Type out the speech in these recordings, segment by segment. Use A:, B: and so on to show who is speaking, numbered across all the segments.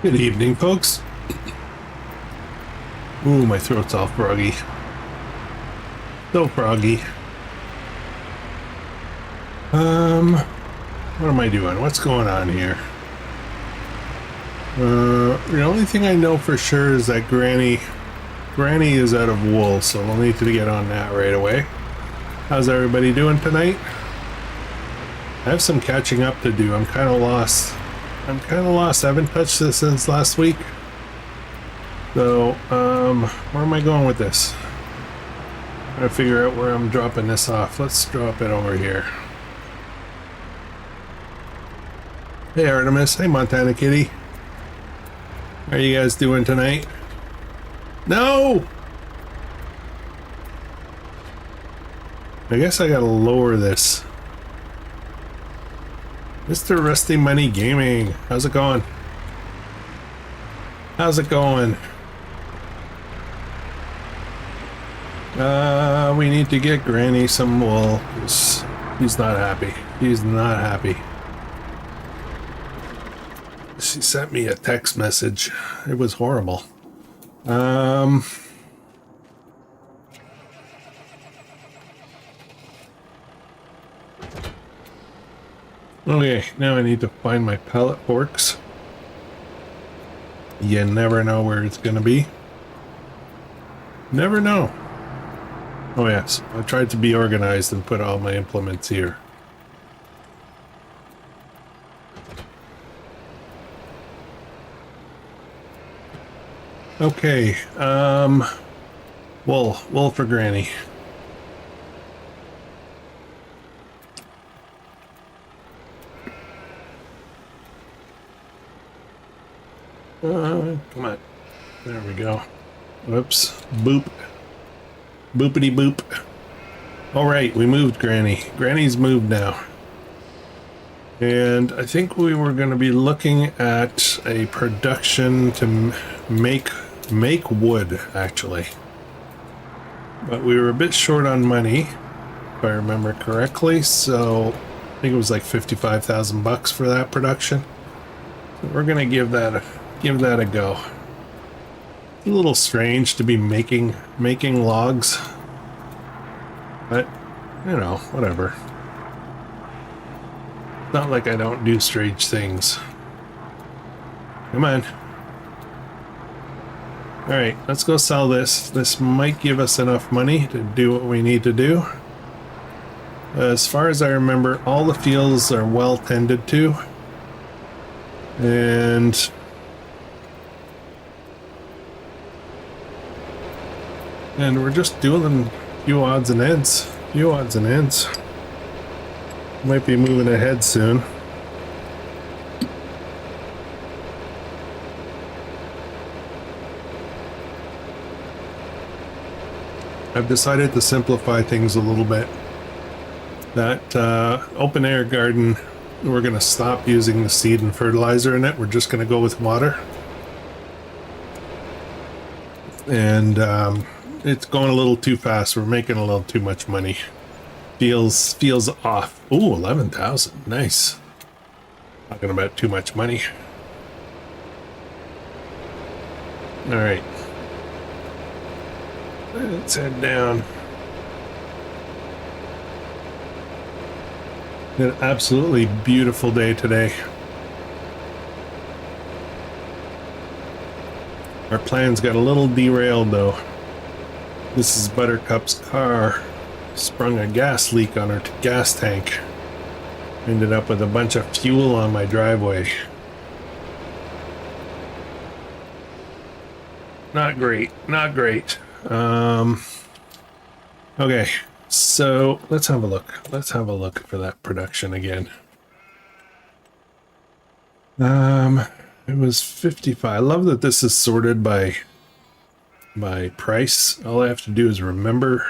A: Good evening, folks. Ooh, my throat's all froggy. So froggy. What am I doing? What's going on here? The only thing I know for sure is that Granny is out of wool, so we'll need to get on that right away. How's everybody doing tonight? I have some catching up to do. I'm kind of lost. I haven't touched this since last week. So, where am I going with this? I'm trying to figure out where I'm dropping this off. Let's drop it over here. Hey Artemis, hey Montana Kitty. How are you guys doing tonight? No! I guess I gotta lower this. Mr. Rusty Money Gaming, how's it going? How's it going? We need to get Granny some wool. He's not happy. He's not happy. She sent me a text message. It was horrible. Okay, now I need to find my pallet forks. You never know where it's gonna be. Never know. Oh yes, I tried to be organized and put all my implements here. Okay, wool for Granny. Come on. There we go. Whoops. Boop. Boopity boop. Alright, we moved Granny. Granny's moved now. And I think we were going to be looking at a production to make wood, actually. But we were a bit short on money, if I remember correctly, so I think it was like 55,000 bucks for that production. So we're going to give that a go. It's a little strange to be making logs, but you know, whatever. It's not like I don't do strange things. Come on. Alright, let's go sell this. This might give us enough money to do what we need to do. As far as I remember, all the fields are well tended to. And we're just doing a few odds and ends. Might be moving ahead soon. I've decided to simplify things a little bit. That open air garden, we're going to stop using the seed and fertilizer in it. We're just going to go with water. And it's going a little too fast. We're making a little too much money. Feels off. Ooh, 11,000. Nice. Talking about too much money. All right. Let's head down. An absolutely beautiful day today. Our plans got a little derailed though. This is Buttercup's car. Sprung a gas leak on her gas tank. Ended up with a bunch of fuel on my driveway. Not great, not great. Okay, so let's have a look. Let's have a look for that production again. It was 55. I love that this is sorted by price. All I have to do is remember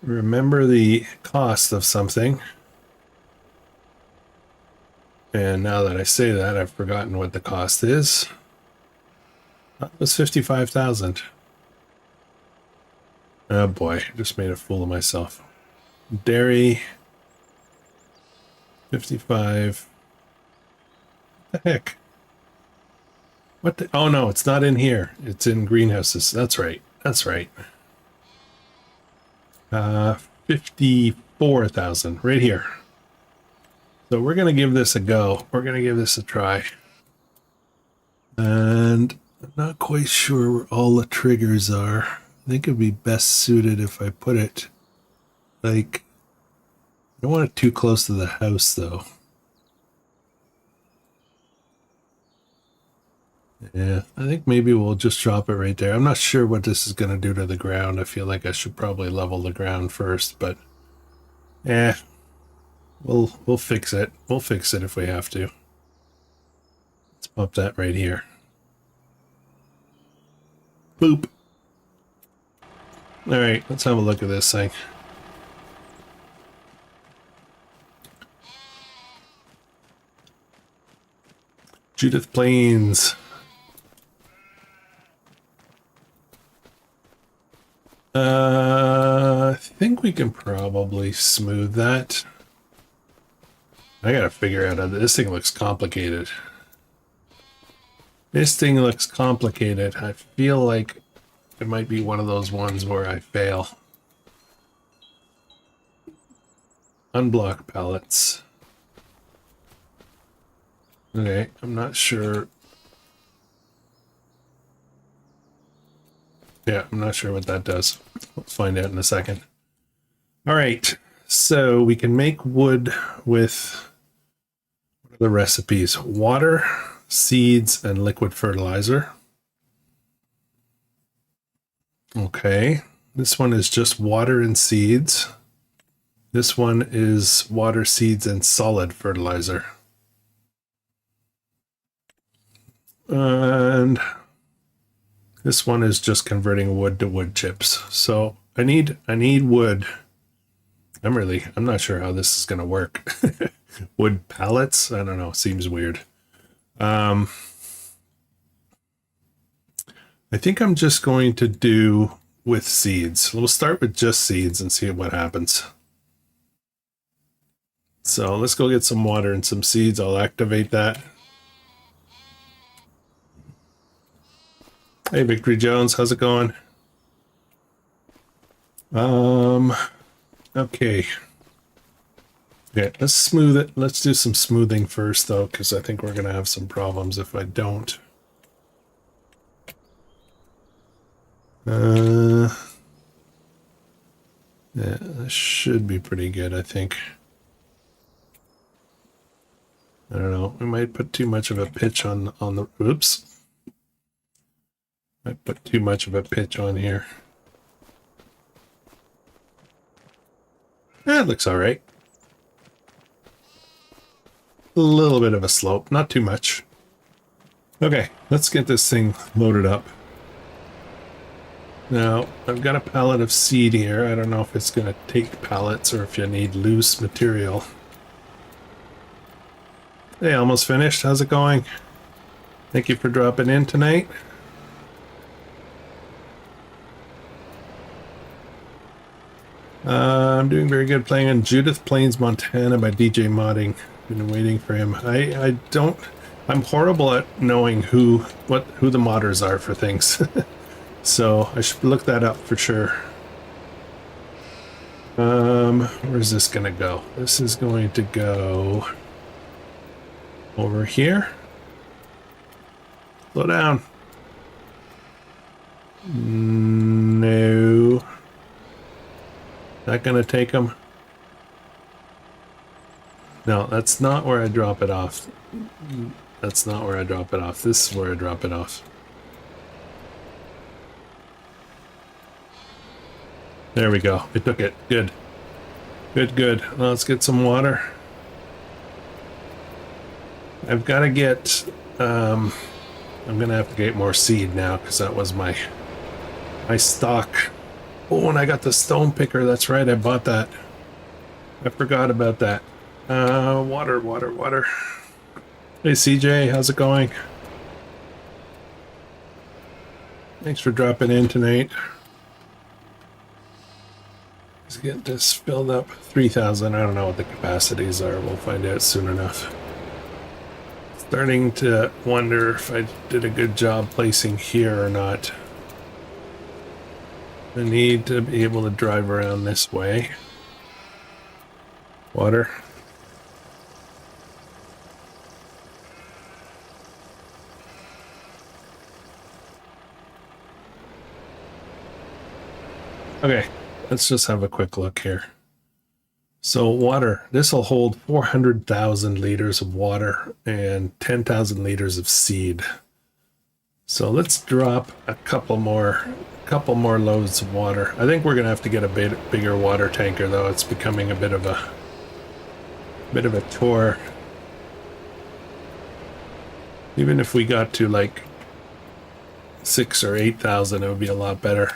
A: the cost of something. And now that I say that, I've forgotten what the cost is. That was 55,000. Oh boy, I just made a fool of myself. Dairy 55. What the heck? What the, oh no, it's not in here. It's in greenhouses. That's right. That's right. 54,000 right here. So we're going to give this a go. We're going to give this a try. And I'm not quite sure where all the triggers are. I think it'd be best suited if I put it like, I don't want it too close to the house though. Yeah, I think maybe we'll just drop it right there. I'm not sure what this is going to do to the ground. I feel like I should probably level the ground first, but eh, we'll fix it. We'll fix it if we have to. Let's pop that right here. Boop. All right, let's have a look at this thing. Judith Plains. I think we can probably smooth that. I gotta figure out how this thing looks complicated. This thing looks complicated. I feel like it might be one of those ones where I fail. Unblock pallets. Okay, I'm not sure. Yeah, I'm not sure what that does. We'll find out in a second. All right, so we can make wood with what are the recipes? Water, seeds, and liquid fertilizer. Okay, this one is just water and seeds. This one is water, seeds, and solid fertilizer. And this one is just converting wood to wood chips. So I need wood. I'm not sure how this is going to work. Wood pallets? I don't know. Seems weird. I think I'm just going to do with seeds. We'll start with just seeds and see what happens. So let's go get some water and some seeds. I'll activate that. Hey, Victory Jones, how's it going? Okay. Okay, let's smooth it. Let's do some smoothing first, though, because I think we're going to have some problems if I don't. Yeah, this should be pretty good, I think. I don't know. We might put too much of a pitch on the... Oops. I put too much of a pitch on here. That looks all right. A little bit of a slope, not too much. Okay, let's get this thing loaded up. Now, I've got a pallet of seed here. I don't know if it's going to take pallets or if you need loose material. Hey, almost finished. How's it going? Thank you for dropping in tonight. I'm doing very good playing on Judith Plains, Montana by DJ Modding. Been waiting for him. I'm horrible at knowing who the modders are for things. So I should look that up for sure. Where's this gonna go? This is going to go over here. Slow down. No. That gonna take them? No, that's not where I drop it off. That's not where I drop it off. This is where I drop it off. There we go. It took it. Good. Good, good. Well, let's get some water. I've got to get... I'm going to have to get more seed now because that was my stock. Oh, and I got the stone picker. That's right. I bought that. I forgot about that. Water. Hey, CJ. How's it going? Thanks for dropping in tonight. Let's get this filled up. 3,000. I don't know what the capacities are. We'll find out soon enough. Starting to wonder if I did a good job placing here or not. I need to be able to drive around this way. Water. Okay, let's just have a quick look here. So water, this will hold 400,000 liters of water and 10,000 liters of seed. So let's drop a couple more loads of water. I think we're gonna have to get a bit bigger water tanker though. It's becoming a bit of a chore. Even if we got to like 6,000 or 8,000, it would be a lot better.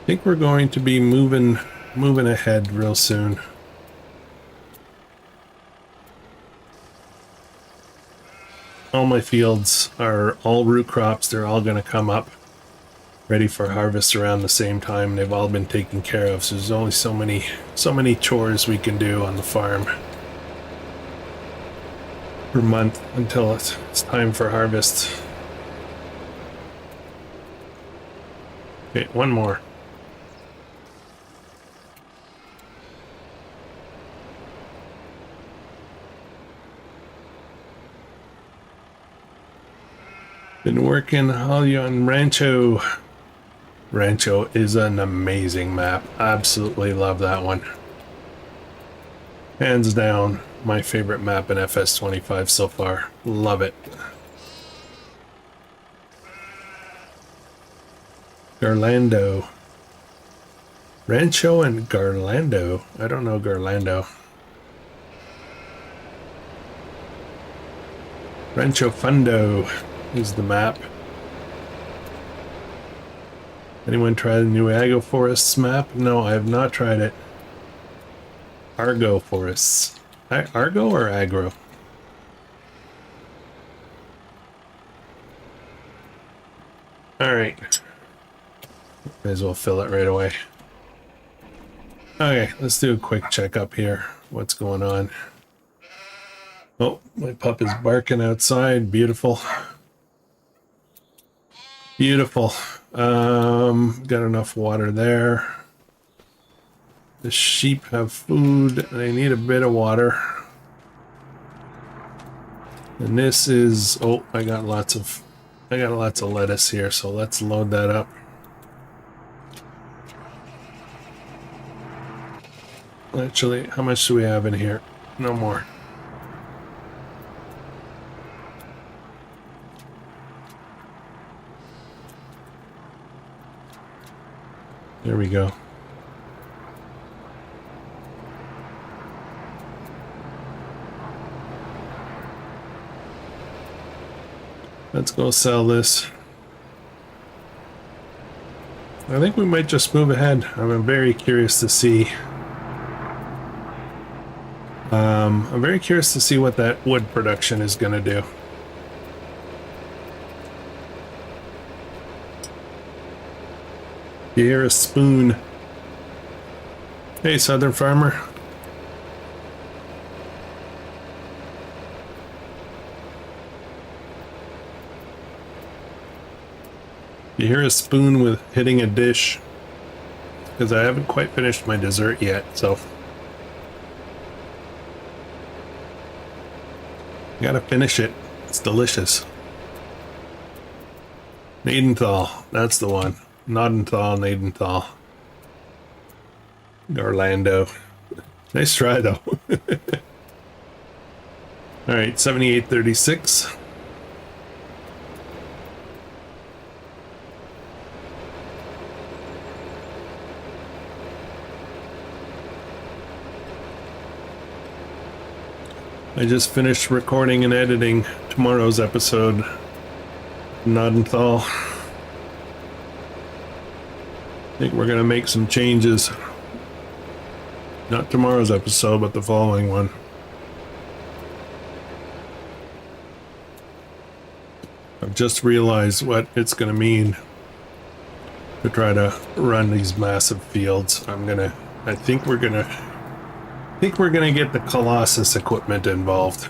A: I think we're going to be moving ahead real soon. All my fields are all root crops. They're all going to come up ready for harvest around the same time. They've all been taken care of. So there's only so many chores we can do on the farm per month until it's time for harvest. Okay, one more. Been working all on Rancho. Rancho is an amazing map. Absolutely love that one. Hands down, my favorite map in FS25 so far. Love it. Garlando. Rancho and Garlando. I don't know Garlando. Rancho Fundo is the map. Anyone try the new Agro Forests map? No, I have not tried it. Argo Forests. Argo or Agro? Alright. May as well fill it right away. Okay, let's do a quick checkup here. What's going on? Oh, my pup is barking outside. Beautiful. Beautiful. Got enough water there. The sheep have food. They need a bit of water. And this is, oh, I got lots of lettuce here, so let's load that up. Actually, how much do we have in here? No more. There we go. Let's go sell this. I think we might just move ahead. I'm very curious to see. I'm very curious to see what that wood production is going to do. You hear a spoon. Hey, Southern Farmer. You hear a spoon with hitting a dish. Because I haven't quite finished my dessert yet, so. I gotta finish it. It's delicious. Nadenthal, that's the one. Nadenthal, Nadenthal. Garlando. Nice try, though. Alright, 78.36. I just finished recording and editing tomorrow's episode. Nadenthal. I think we're gonna make some changes. Not tomorrow's episode, but the following one. I've just realized what it's going to mean to try to run these massive fields. I think we're gonna get the Colossus equipment involved.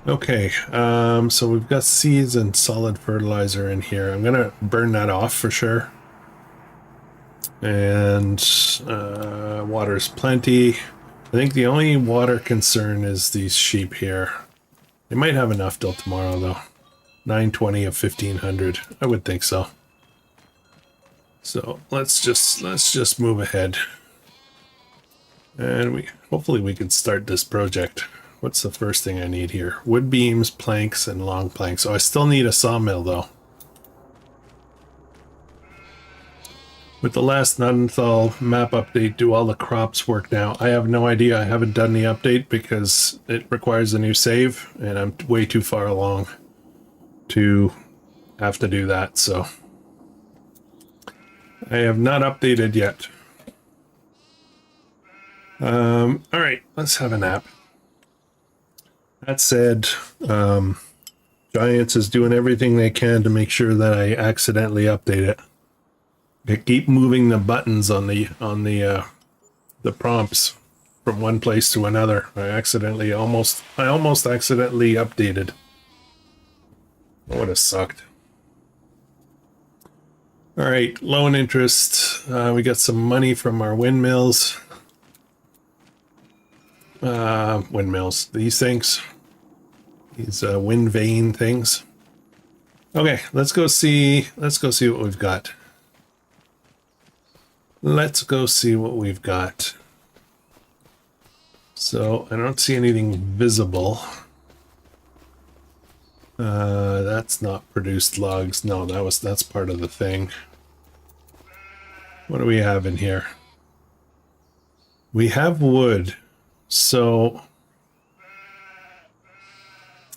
A: Okay, so we've got seeds and solid fertilizer in here. I'm gonna burn that off for sure. And water's plenty. I think the only water concern is these sheep here. They might have enough till tomorrow though. 920 of 1500. I would think so. So let's just move ahead. And hopefully we can start this project. What's the first thing I need here? Wood beams, planks, and long planks. Oh, I still need a sawmill though. With the last Nudenthal map update, do all the crops work now? I have no idea. I haven't done the update because it requires a new save, and I'm way too far along to have to do that, so I have not updated yet. Alright, let's have a nap. That said, Giants is doing everything they can to make sure that I accidentally update it. I keep moving the buttons on the prompts from one place to another. I almost accidentally updated. That would have sucked. All right, loan interest. We got some money from our windmills. Windmills. These things. These wind vane things. Okay, let's go see what we've got. Let's go see what we've got. So I don't see anything visible. That's not produced logs. No, that's part of the thing. What do we have in here? We have wood. So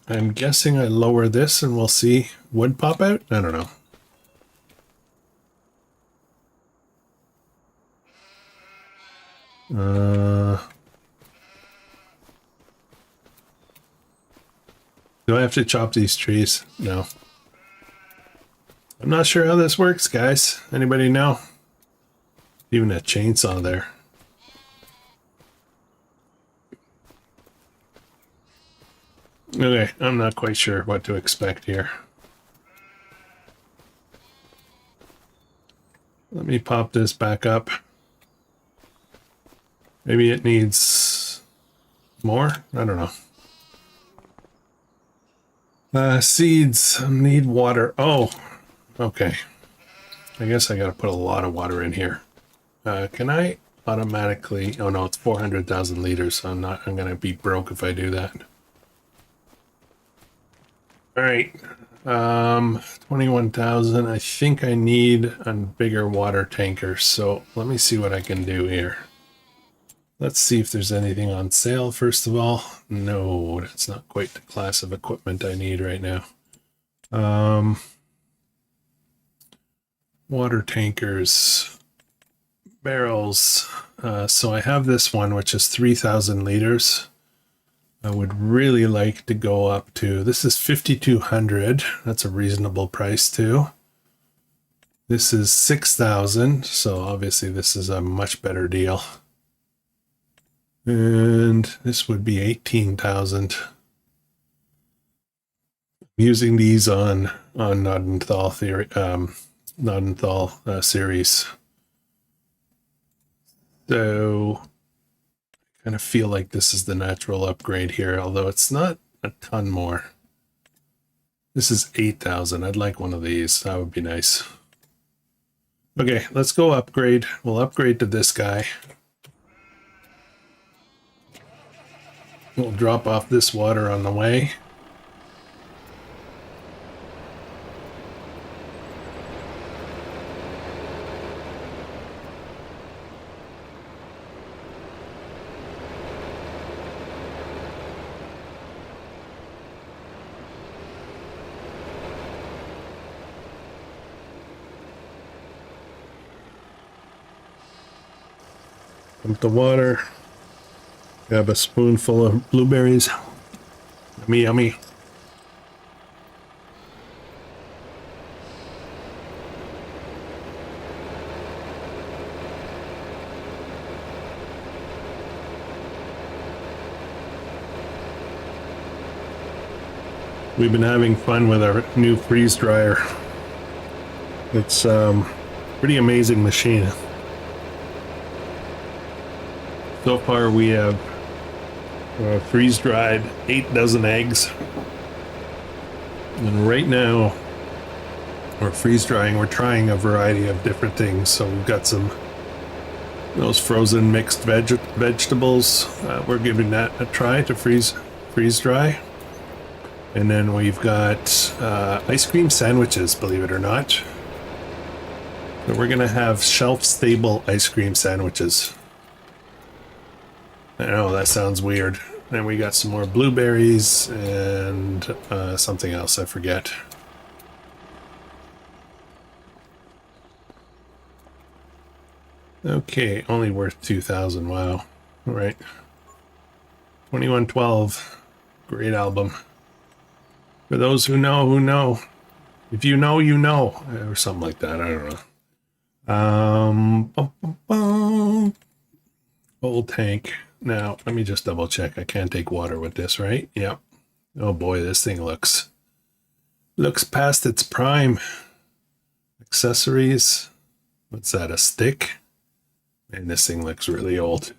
A: I'm guessing I lower this and we'll see wood pop out? I don't know. Do I have to chop these trees? No. I'm not sure how this works, guys. Anybody know? Even a chainsaw there. Okay, I'm not quite sure what to expect here. Let me pop this back up. Maybe it needs more? I don't know. Seeds need water. Oh, okay. I guess I gotta put a lot of water in here. Can I automatically... Oh no, it's 400,000 liters, so I'm gonna be broke if I do that. Alright. 21,000. I think I need a bigger water tanker, so let me see what I can do here. Let's see if there's anything on sale, first of all. No, that's not quite the class of equipment I need right now. Water tankers, barrels. So I have this one, which is 3,000 liters. I would really like to go up to, this is 5,200. That's a reasonable price too. This is 6,000. So obviously this is a much better deal. And this would be 18,000. Using these on Nudenthal theory, Nudenthal series. So I kind of feel like this is the natural upgrade here, although it's not a ton more. This is 8,000. I'd like one of these. That would be nice. Okay, let's go upgrade. We'll upgrade to this guy. We'll drop off this water on the way. Dump the water. Grab a spoonful of blueberries. Yummy, yummy. We've been having fun with our new freeze dryer. It's pretty amazing machine. So far we have freeze dried 8 dozen eggs, and right now we're freeze drying. We're trying a variety of different things. So we've got some those frozen mixed vegetables. We're giving that a try to freeze dry. And then we've got ice cream sandwiches, believe it or not. So we're gonna have shelf-stable ice cream sandwiches. I know that sounds weird. And we got some more blueberries and something else I forget. Okay, only worth 2,000. Wow. All right. 2112. Great album. For those who know, who know. If you know, you know. Or something like that. I don't know. Old tank. Now, let me just double check. I can't take water with this, right? Yep. Oh boy, this thing looks past its prime. Accessories. What's that, a stick? Man, this thing looks really old.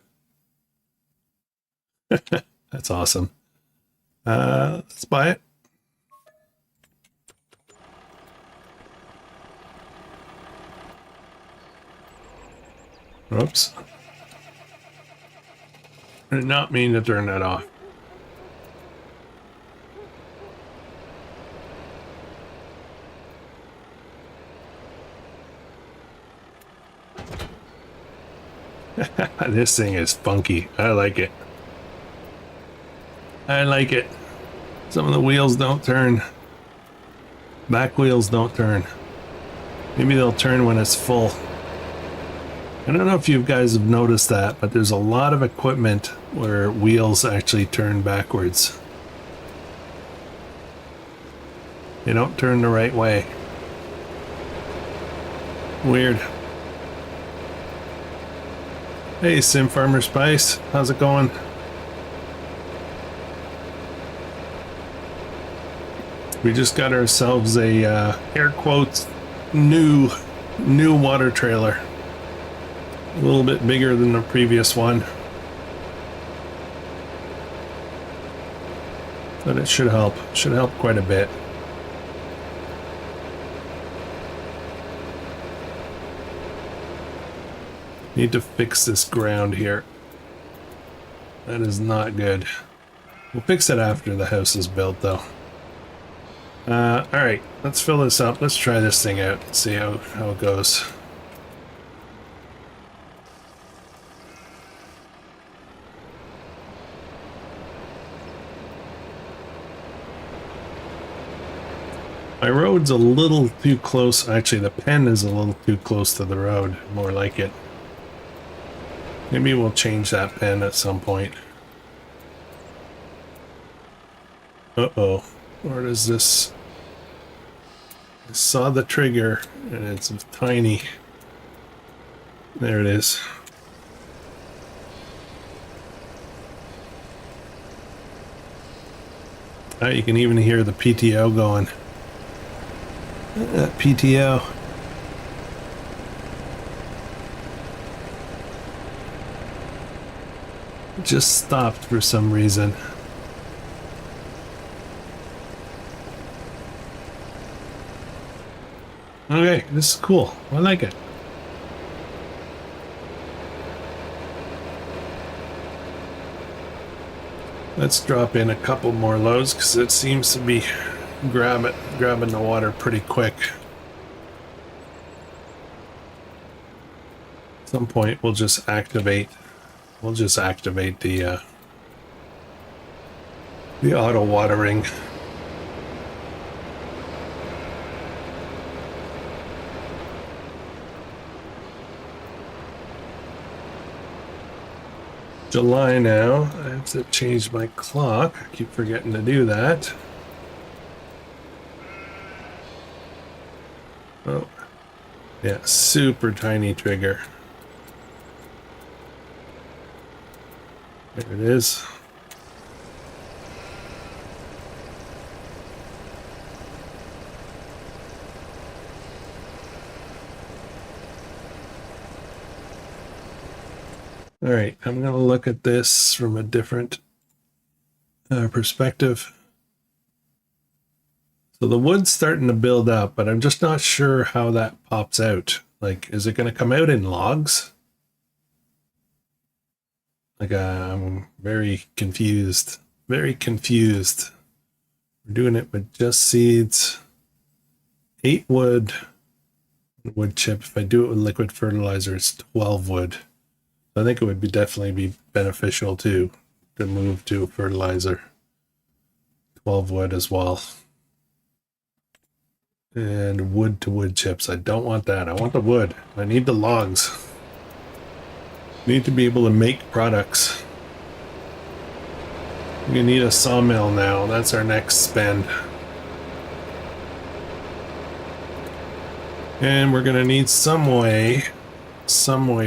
A: That's awesome. Let's buy it. Oops. I did not mean to turn that off. This thing is funky. I like it. I like it. Some of the wheels don't turn. Back wheels don't turn. Maybe they'll turn when it's full. I don't know if you guys have noticed that, but there's a lot of equipment where wheels actually turn backwards. They don't turn the right way. Weird. Hey, Sim Farmer Spice, how's it going? We just got ourselves a air quotes new water trailer. A little bit bigger than the previous one, but it should help. Should help quite a bit. Need to fix this ground here. That is not good. We'll fix it after the house is built, though. Alright, let's fill this up. Let's try this thing out and see how it goes. My road's a little too close. Actually, the pen is a little too close to the road. More like it. Maybe we'll change that pen at some point. Uh-oh. Where does this... I saw the trigger, and it's tiny. There it is. Oh, you can even hear the PTO going. That PTO. It just stopped for some reason. Okay, this is cool. I like it. Let's drop in a couple more loads because it seems to be grabbing the water pretty quick. At some point we'll just activate the auto watering. July now. I have to change my clock. I keep forgetting to do that. Oh, yeah, super tiny trigger. There it is. All right, I'm going to look at this from a different perspective. So the wood's starting to build up, but I'm just not sure how that pops out. Like, is it going to come out in logs? Like, I'm very confused. Very confused. We're doing it with just seeds. 8 wood chip. If I do it with liquid fertilizer, it's 12 wood. I think it would be definitely be beneficial to move to fertilizer. 12 wood as well. And wood to wood chips. I don't want that. I want the wood. I need the logs. Need to be able to make products. We need a sawmill now. That's our next spend. And we're gonna need some way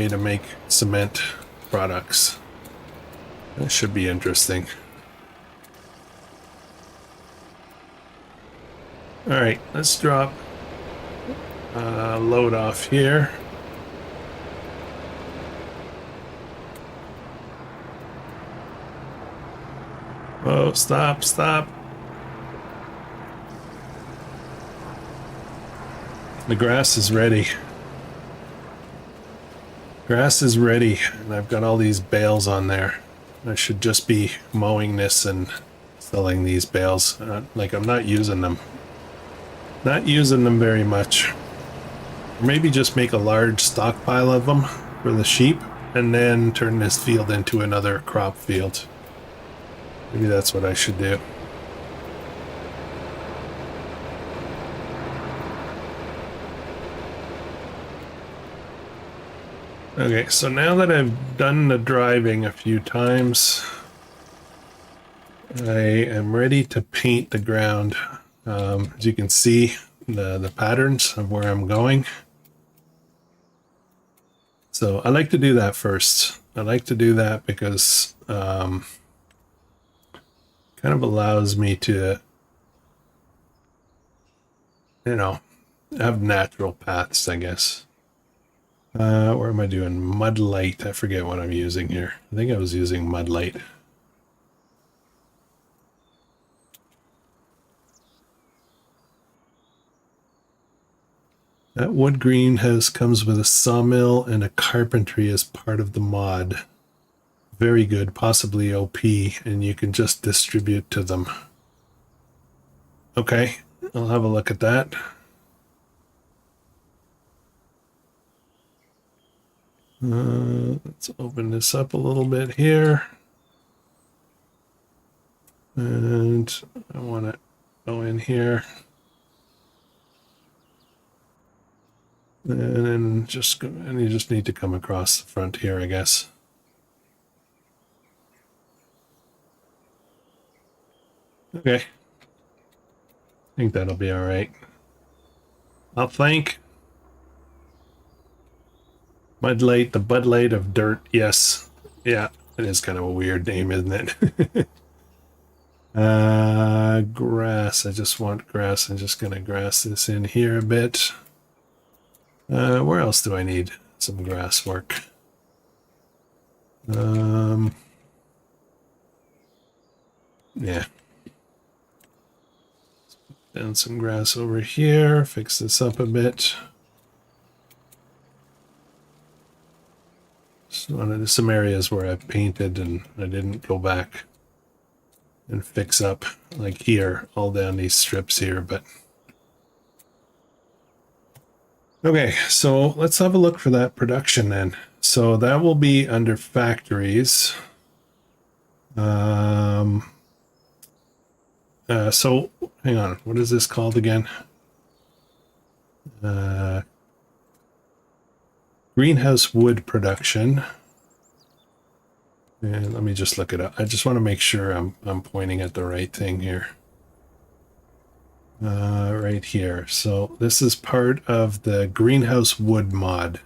A: to make cement products. That should be interesting. All right, let's drop load off here. Oh, stop. The grass is ready. Grass is ready, and I've got all these bales on there. I should just be mowing this and selling these bales. Like, I'm not using them. Not using them very much. Or maybe just make a large stockpile of them for the sheep, and then turn this field into another crop field. Maybe that's what I should do. Okay, so now that I've done the driving a few times, I am ready to paint the ground. As you can see, the patterns of where I'm going. So I like to do that first. I like to do that because kind of allows me to, you know, have natural paths, I guess. Where am I doing? Mud light. I forget what I'm using here. I think I was using mud light. That wood greenhouse comes with a sawmill and a carpentry as part of the mod. Very good, possibly OP, and you can just distribute to them. Okay, I'll have a look at that. Let's open this up a little bit here. And I want to go in here. And then you just need to come across the front here, I guess. Okay. I think that'll be all right. I'll thank Mud Light, the Bud Light of dirt. Yes. Yeah, it is kind of a weird name, isn't it? Grass. I just want grass. I'm just going to grass this in here a bit. Where else do I need some grass work? Yeah. Down some grass over here. Fix this up a bit. So there's some areas where I've painted and I didn't go back and fix up, like here, all down these strips here, but okay, so let's have a look for that production then. So that will be under factories. So hang on, what is this called again? Greenhouse wood production. And let me just look it up. I just want to make sure I'm pointing at the right thing here. Right here. So this is part of the greenhouse wood mod.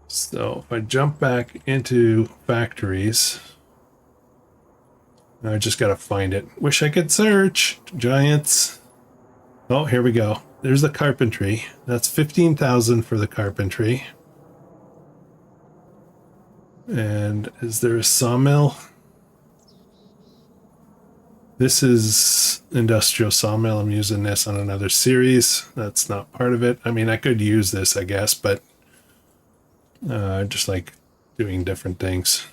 A: So if I jump back into factories, I just got to find it. Wish I could search. Giants. Oh, here we go. There's the carpentry. That's 15,000 for the carpentry. And is there a sawmill? This is industrial sawmill. I'm using this on another series. That's not part of it. I mean, I could use this, I guess, but just like doing different things.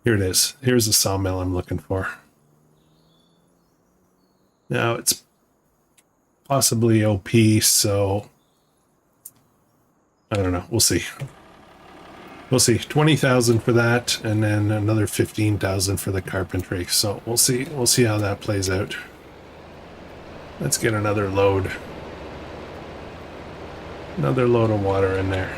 A: Here it is. Here's the sawmill I'm looking for. Now it's possibly OP, so I don't know. We'll see. We'll see. 20,000 for that, and then another 15,000 for the carpentry. So we'll see. We'll see how that plays out. Let's get another load. Another load of water in there.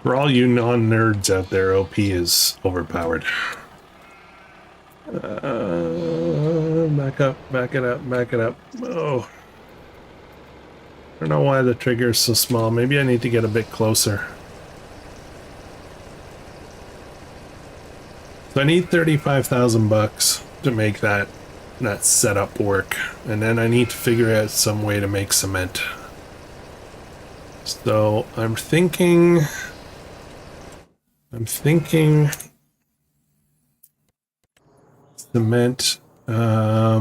A: For all you non-nerds out there, OP is overpowered. Back up, back it up, back it up. Oh. I don't know why the trigger is so small. Maybe I need to get a bit closer. So I need 35,000 bucks to make that setup work. And then I need to figure out some way to make cement. So I'm thinking cement. I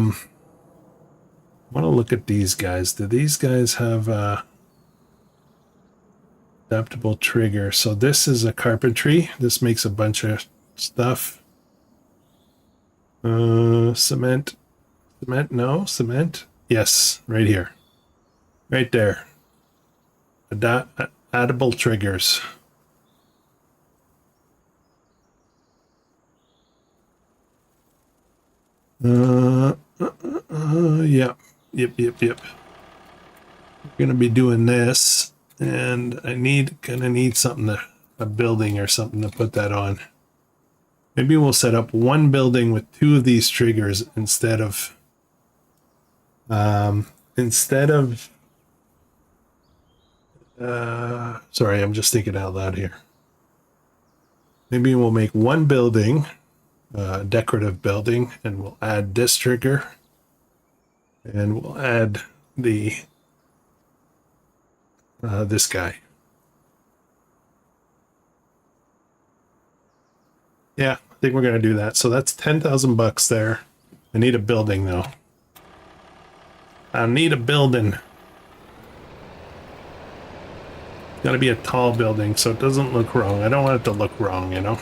A: want to look at these guys. Do these guys have adaptable trigger? So this is a carpentry. This makes a bunch of stuff. Cement. No, cement. Yes, right here. Right there. Adaptable triggers. Yep. Gonna be doing this, and gonna need something a building or something to put that on. Maybe we'll set up one building with 2 of these triggers instead of sorry, I'm just thinking out loud here. Maybe we'll make one building, decorative building, and we'll add this trigger, and we'll add the this guy. Yeah, I think we're gonna do that. So that's 10,000 bucks there. I need a building though. I need a building. Got to be a tall building so it doesn't look wrong. I don't want it to look wrong, you know.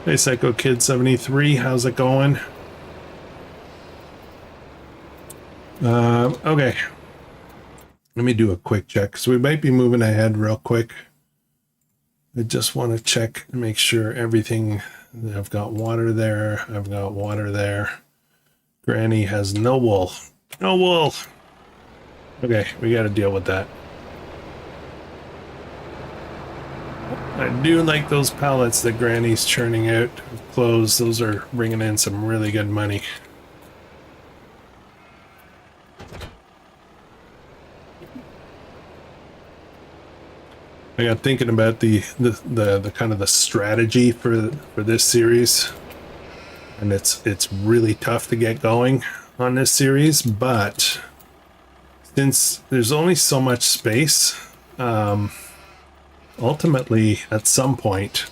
A: Hey, Psycho Kid 73, how's it going? Okay. Let me do a quick check, so we might be moving ahead real quick. I just want to check and make sure everything. I've got water there. I've got water there. Granny has no wool. No wool. Okay, we got to deal with that. I do like those pallets that Granny's churning out of clothes. Those are bringing in some really good money. I got thinking about the kind of the strategy for this series, and it's really tough to get going on this series, but since there's only so much space, ultimately at some point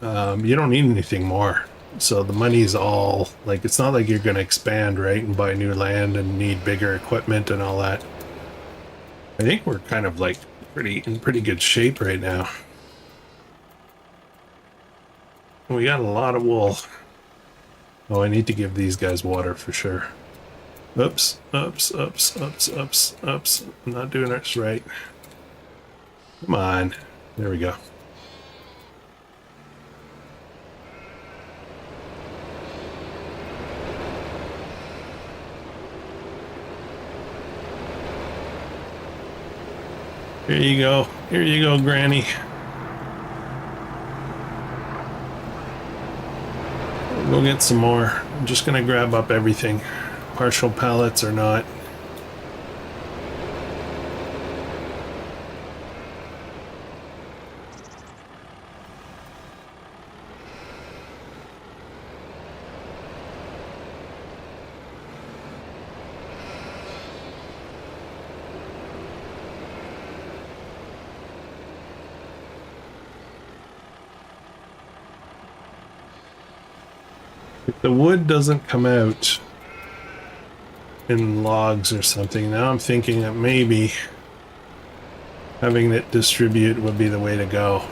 A: you don't need anything more. So the money's all like, it's not like you're going to expand, right, and buy new land and need bigger equipment and all that. I think we're kind of like in pretty good shape right now. We got a lot of wool. Oh, I need to give these guys water for sure. Oops. I'm not doing this right. Come on. There we go. Here you go. Here you go, Granny. We'll get some more. I'm just gonna grab up everything. Partial pallets or not. If the wood doesn't come out in logs or something, now I'm thinking that maybe having it distribute would be the way to go.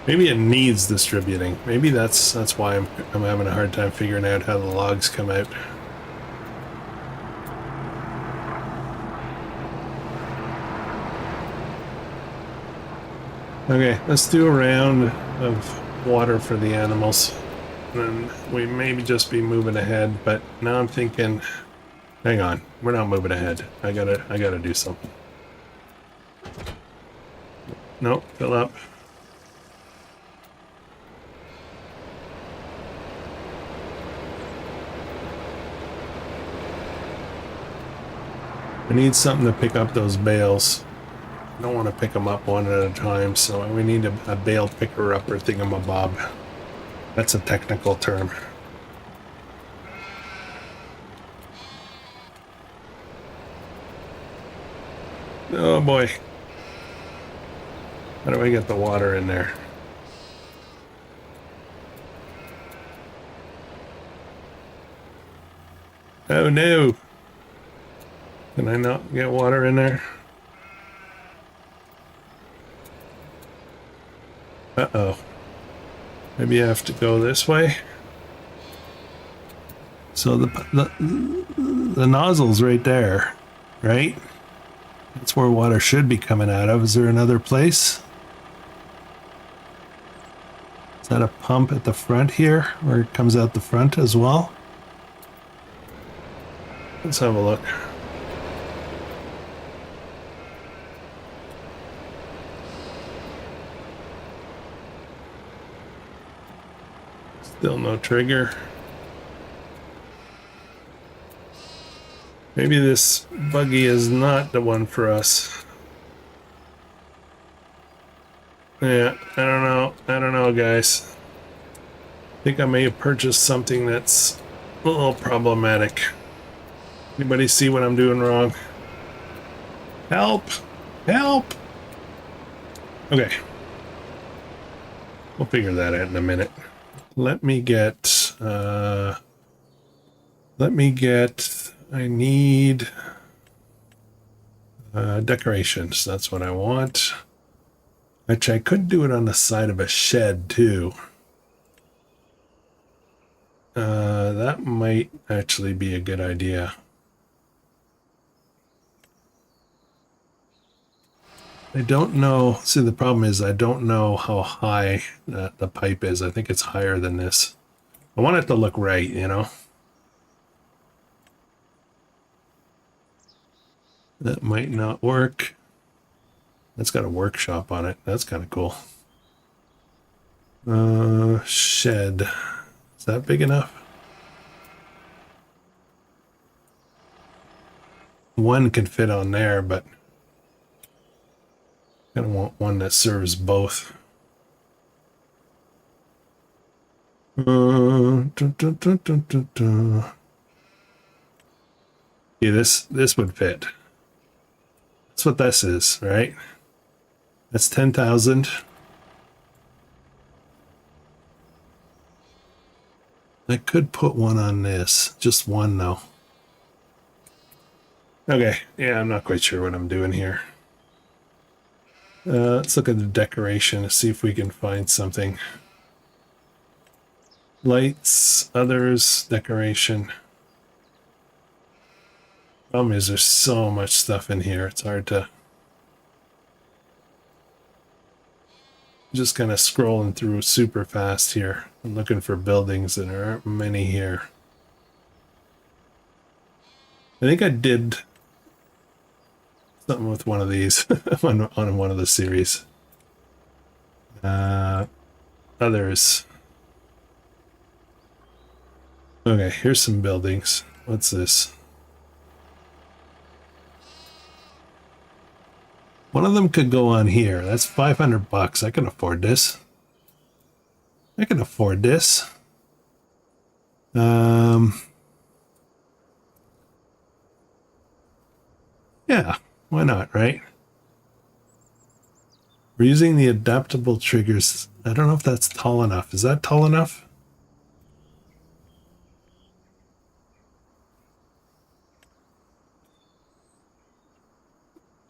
A: Maybe it needs distributing. Maybe that's why I'm having a hard time figuring out how the logs come out. Okay, let's do a round of water for the animals. And we maybe just be moving ahead, but now I'm thinking, hang on, we're not moving ahead. I gotta do something. Nope, fill up. I need something to pick up those bales. I don't want to pick them up one at a time, so we need a bale picker upper thingamabob. That's a technical term. Oh boy. How do I get the water in there? Oh no! Can I not get water in there? Uh-oh. Maybe I have to go this way. So the nozzle's right there, right? That's where water should be coming out of. Is there another place? Is that a pump at the front here, where it comes out the front as well? Let's have a look. Still no trigger. Maybe this buggy is not the one for us. Yeah, I don't know, guys. I think I may have purchased something that's a little problematic. Anybody see what I'm doing wrong? Help! Help! Okay. We'll figure that out in a minute. Let me get, I need decorations. That's what I want. Actually, I could do it on the side of a shed too. That might actually be a good idea. I don't know. See, the problem is I don't know how high the pipe is. I think it's higher than this. I want it to look right, you know? That might not work. That's got a workshop on it. That's kind of cool. Shed. Is that big enough? One can fit on there, but I kind of want one that serves both. Yeah, this would fit. That's what this is, right? That's 10,000. I could put one on this, just one though. Okay, yeah, I'm not quite sure what I'm doing here. Let's look at the decoration to see if we can find something. Lights, others, decoration. Problem is there's so much stuff in here, it's hard to... Just kind of scrolling through super fast here. I'm looking for buildings, and there aren't many here. I think I did something with one of these on one of the series. Others. Okay, here's some buildings. What's this? One of them could go on here. That's 500 bucks. I can afford this. I can afford this. Yeah, why not, right? We're using the adaptable triggers. I don't know if that's tall enough. Is that tall enough?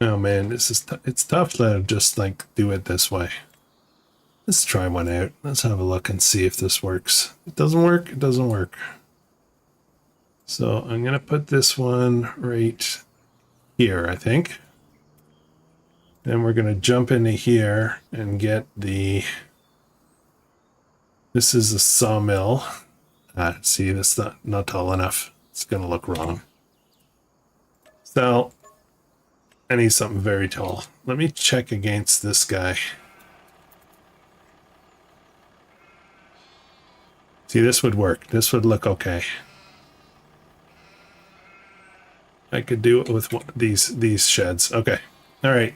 A: Oh man, this is it's tough to just like do it this way. Let's try one out. Let's have a look and see if this works. It doesn't work. It doesn't work. So I'm going to put this one right here, I think. Then we're going to jump into here and get the... This is a sawmill. See, that's not tall enough. It's going to look wrong. So I need something very tall. Let me check against this guy. See, this would work. This would look okay. I could do it with these sheds. Okay. All right.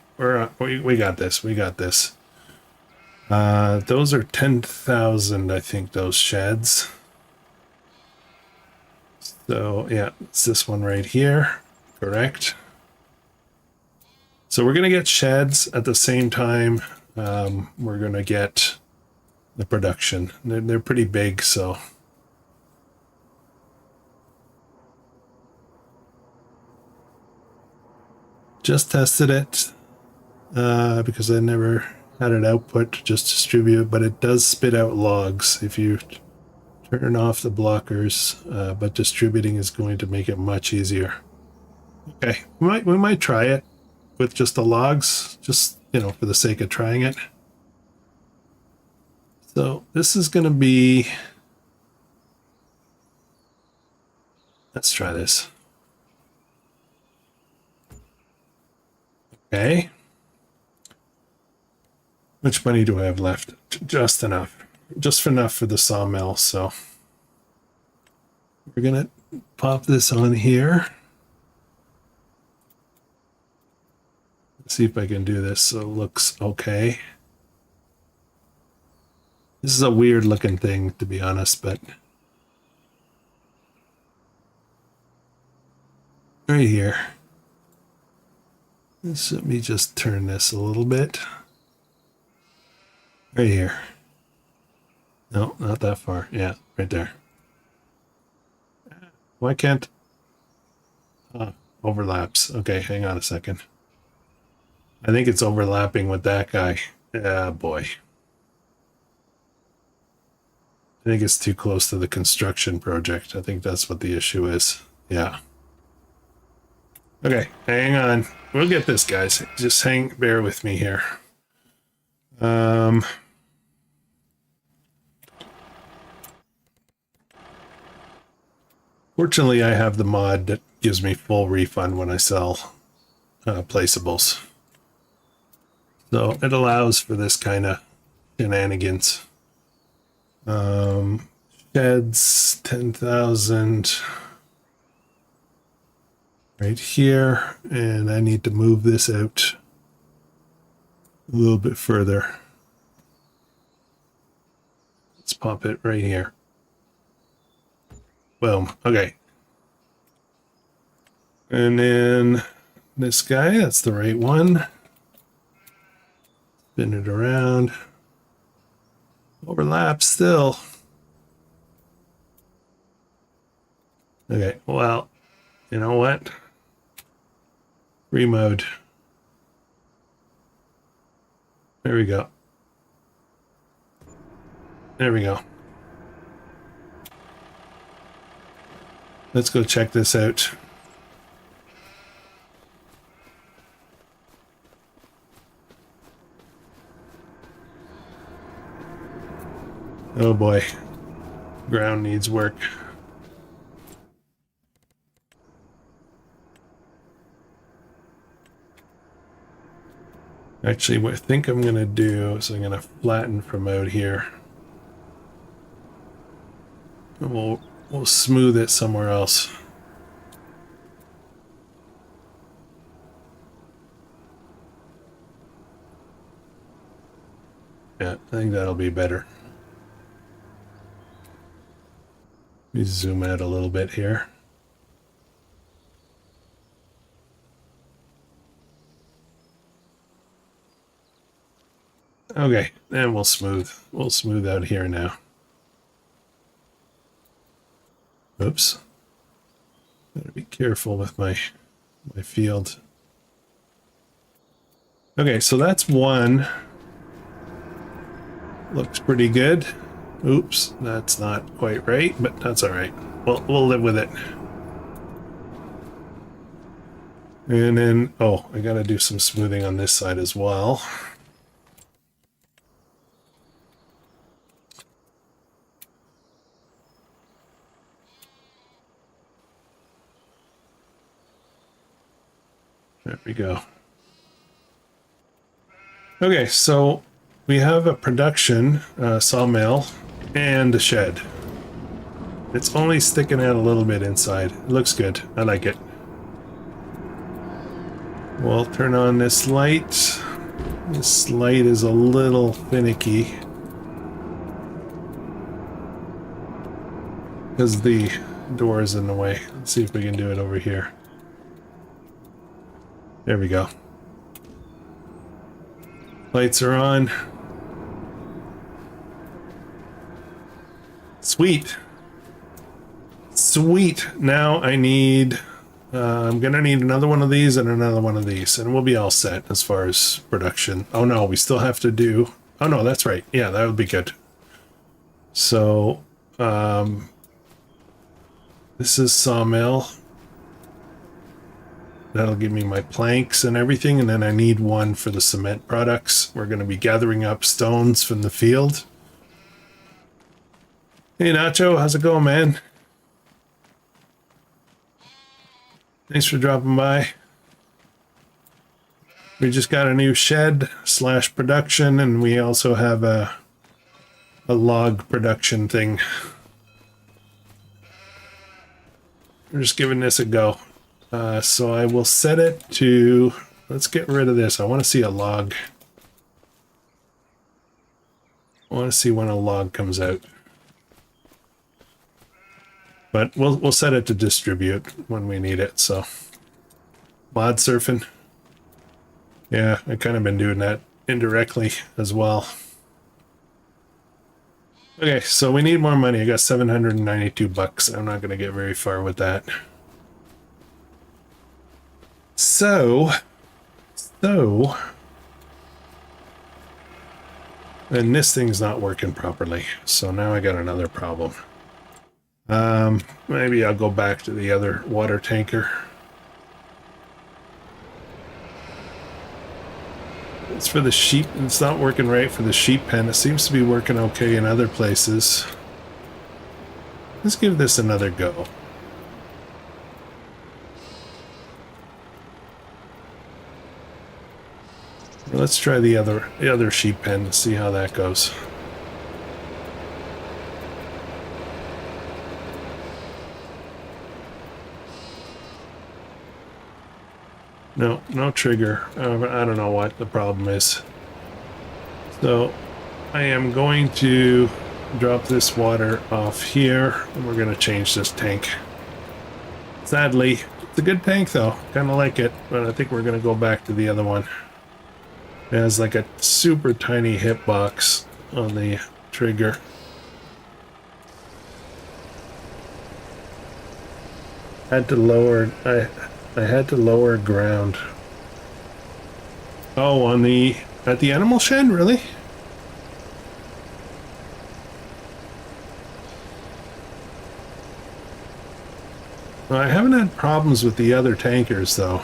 A: We got this. We got this. Those are 10,000, I think, those sheds. So, yeah, it's this one right here. Correct. So we're going to get sheds at the same time. We're going to get the production. They're pretty big, so... Just tested it because I never had it output, just distribute, but it does spit out logs if you turn off the blockers, but distributing is going to make it much easier. Okay, we might try it with just the logs, just, you know, for the sake of trying it. So this is going to be... Let's try this. Okay. Which money do I have left? Just enough. Just enough for the sawmill, so... We're going to pop this on here. Let's see if I can do this so it looks okay. This is a weird looking thing, to be honest, but... Right here. Let me just turn this a little bit. Right here. No, not that far. Yeah, right there. Why can't... overlaps. Okay, hang on a second. I think it's overlapping with that guy. Ah, boy. I think it's too close to the construction project. I think that's what the issue is. Yeah. Okay, hang on. We'll get this, guys. Just bear with me here. Fortunately, I have the mod that gives me full refund when I sell placeables. So it allows for this kind of shenanigans. Sheds, 10,000 right here, and I need to move this out a little bit further. Let's pop it right here. Boom. Okay. And then this guy, that's the right one. Spin it around. Overlap still. Okay, well, you know what? Remode. There we go. There we go. Let's go check this out. Oh boy. Ground needs work. Actually, what I think I'm going to do is I'm going to flatten from out here. And we'll smooth it somewhere else. Yeah, I think that'll be better. Let me zoom out a little bit here. Okay, and we'll smooth out here now. Oops. Gotta be careful with my field. Okay, so that's one. Looks pretty good. Oops, that's not quite right, but that's all right. We'll live with it. And then, oh, I gotta do some smoothing on this side as well. There we go. Okay, so we have a production sawmill and a shed. It's only sticking out a little bit inside. It looks good. I like it. We'll turn on this light. This light is a little finicky because the door is in the way. Let's see if we can do it over here. There we go. Lights are on. Sweet. Sweet. Now I need... I'm gonna need another one of these and another one of these, and we'll be all set as far as production. Oh no, we still have to do... Oh no, that's right. Yeah, that would be good. So, this is sawmill. That'll give me my planks and everything, and then I need one for the cement products. We're going to be gathering up stones from the field. Hey Nacho, how's it going, man? Thanks for dropping by. We just got a new shed / production, and we also have a log production thing. We're just giving this a go. So I will set it to, let's get rid of this. I want to see a log. I want to see when a log comes out. But we'll set it to distribute when we need it, so. Mod surfing. Yeah, I've kind of been doing that indirectly as well. Okay, so we need more money. I got 792 bucks. I'm not going to get very far with that. So, and this thing's not working properly. So now I got another problem. Maybe I'll go back to the other water tanker. It's for the sheep. It's not working right for the sheep pen. It seems to be working okay in other places. Let's give this another go. Let's try the other sheep pen and see how that goes. No trigger. I don't know what the problem is. So I am going to drop this water off here, and we're going to change this tank. Sadly, it's a good tank though. Kind of like it, but I think we're going to go back to the other one. It has like a super tiny hitbox on the trigger. Had to lower... I had to lower ground. Oh, at the animal shed, really? Well, I haven't had problems with the other tankers though.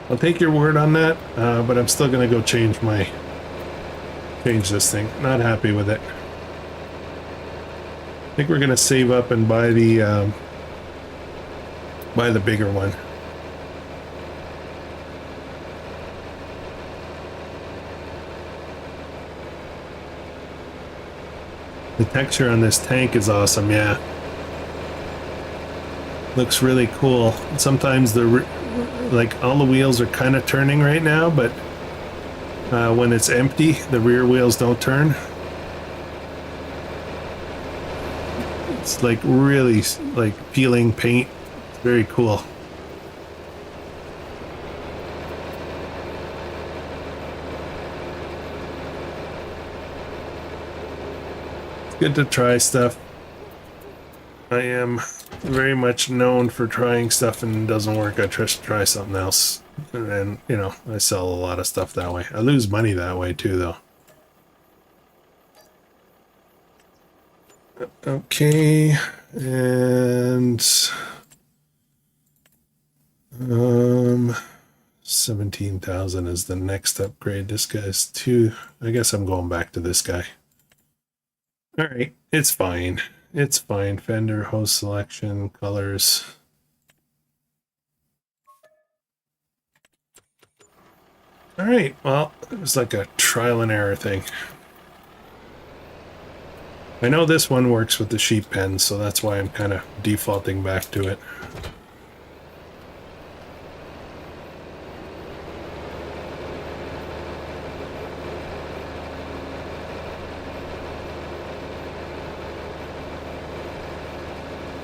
A: I'll take your word on that, but I'm still gonna go change this thing. Not happy with it. I think we're gonna save up and buy the bigger one. The texture on this tank is awesome, yeah. Looks really cool. Sometimes like all the wheels are kind of turning right now, but when it's empty, the rear wheels don't turn. It's like really like peeling paint. It's very cool. Good to try stuff. I am very much known for trying stuff and it doesn't work. I try something else. And then, you know, I sell a lot of stuff that way. I lose money that way too, though. Okay, and 17,000 is the next upgrade. This guy's two. I guess I'm going back to this guy. All right, it's fine. It's fine. Fender, hose selection, colors. All right, well, it was like a trial and error thing. I know this one works with the sheep pen, so that's why I'm kind of defaulting back to it.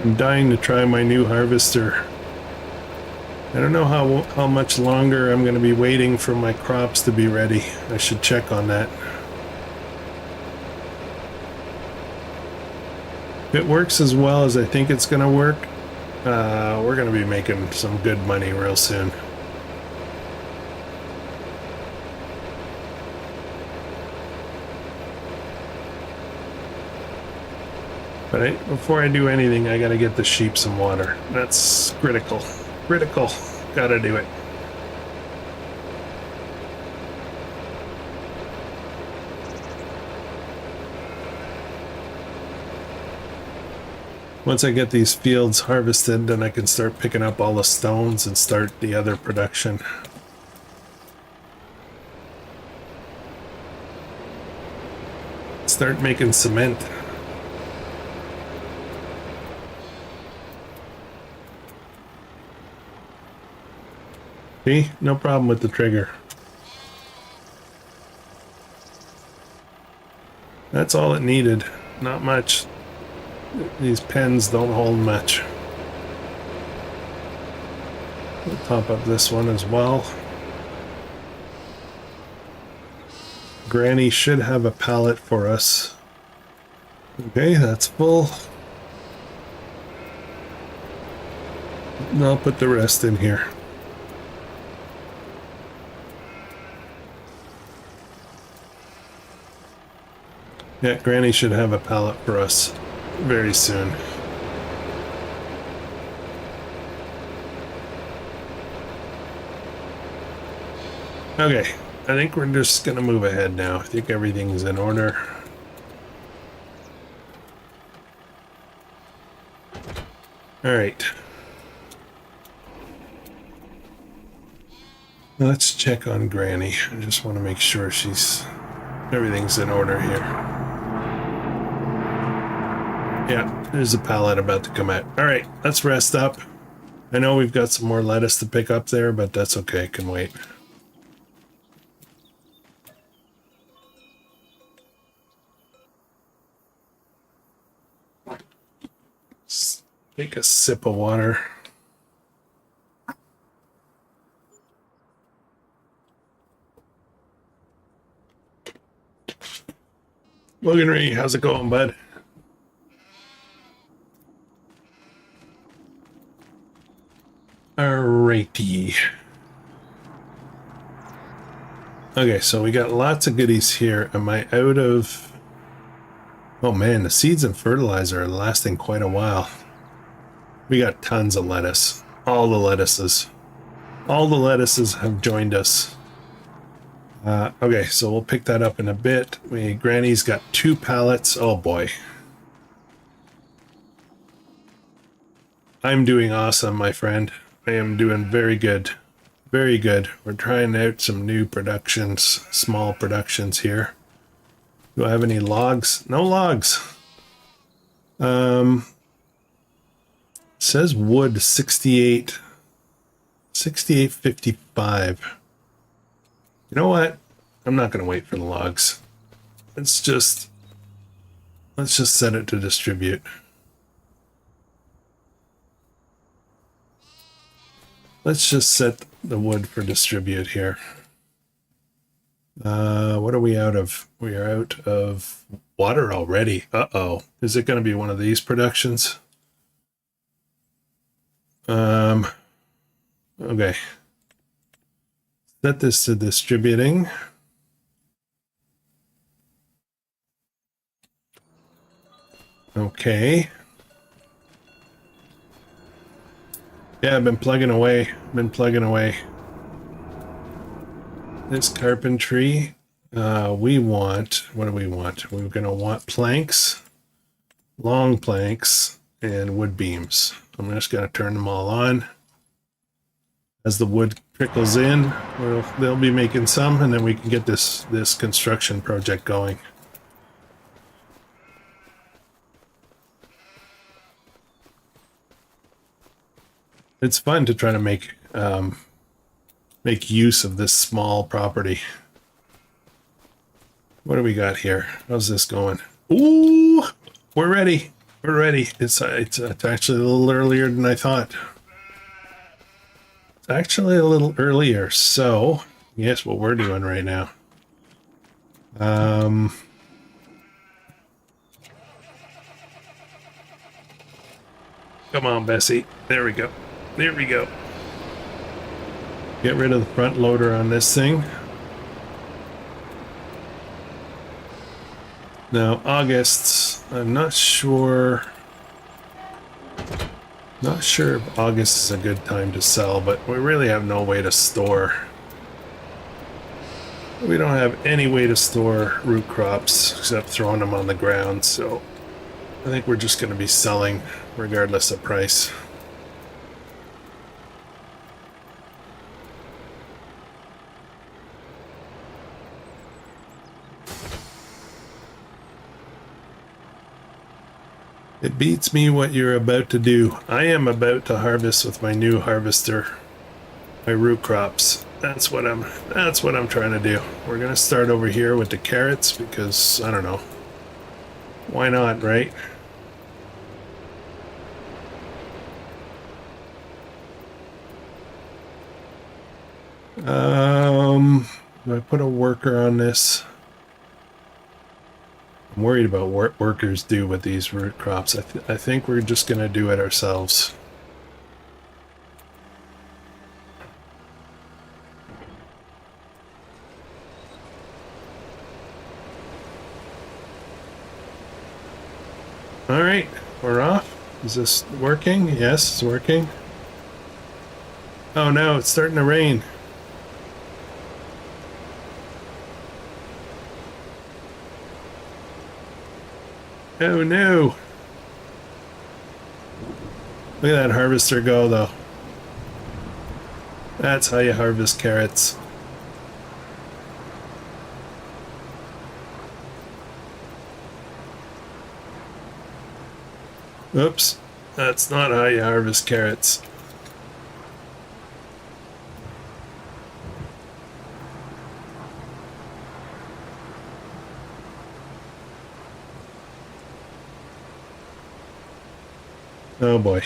A: I'm dying to try my new harvester. I don't know how much longer I'm going to be waiting for my crops to be ready. I should check on that. If it works as well as I think it's going to work, we're going to be making some good money real soon. But before I do anything, I got to get the sheep some water. That's critical. Critical. Got to do it. Once I get these fields harvested, then I can start picking up all the stones and start the other production. Start making cement. See? No problem with the trigger. That's all it needed. Not much. These pens don't hold much. We'll top up this one as well. Granny should have a pallet for us. Okay, that's full. And I'll put the rest in here. Yeah, Granny should have a pallet for us very soon. Okay, I think we're just gonna move ahead now. I think everything's in order. All right. Let's check on Granny. I just want to make sure everything's in order here. Yeah, there's a pallet about to come out. All right, let's rest up. I know we've got some more lettuce to pick up there, but that's okay. Can wait. Let's take a sip of water. Logan, how's it going, bud? Alrighty. Okay, so we got lots of goodies here. Am I out of... Oh man, the seeds and fertilizer are lasting quite a while. We got tons of lettuce. All the lettuces. All the lettuces have joined us. Okay, so we'll pick that up in a bit. Granny's got 2 pallets. Oh boy. I'm doing awesome, my friend. I am doing very good. Very good. We're trying out some new productions, small productions here. Do I have any logs? No logs. It says wood 68.55. You know what? I'm not going to wait for the logs. Let's just set it to distribute. Let's just set the wood for distribute here. What are we out of? We are out of water already. Uh-oh. Is it going to be one of these productions? Okay. Set this to distributing. Okay. Yeah, I've been plugging away. This carpentry, we want, what do we want? We're going to want planks, long planks, and wood beams. I'm just going to turn them all on. As the wood trickles in, they'll be making some, and then we can get this construction project going. It's fun to try to make use of this small property. What do we got here? How's this going? Ooh, we're ready. We're ready. It's actually a little earlier than I thought. It's actually a little earlier. So, guess what we're doing right now. Come on, Bessie. There we go. There we go. Get rid of the front loader on this thing. Now, August, I'm not sure if August is a good time to sell, but we really have no way to store. We don't have any way to store root crops except throwing them on the ground, so I think we're just going to be selling regardless of price. It beats me what you're about to do. I am about to harvest with my new harvester my root crops. That's what I'm trying to do. We're gonna start over here with the carrots because I don't know. Why not, right? Do I put a worker on this? I'm worried about what workers do with these root crops. I think we're just going to do it ourselves. All right, we're off. Is this working? Yes, it's working. Oh no, it's starting to rain. Oh no. Look at that harvester go though. That's how you harvest carrots. Oops, that's not how you harvest carrots. Oh boy.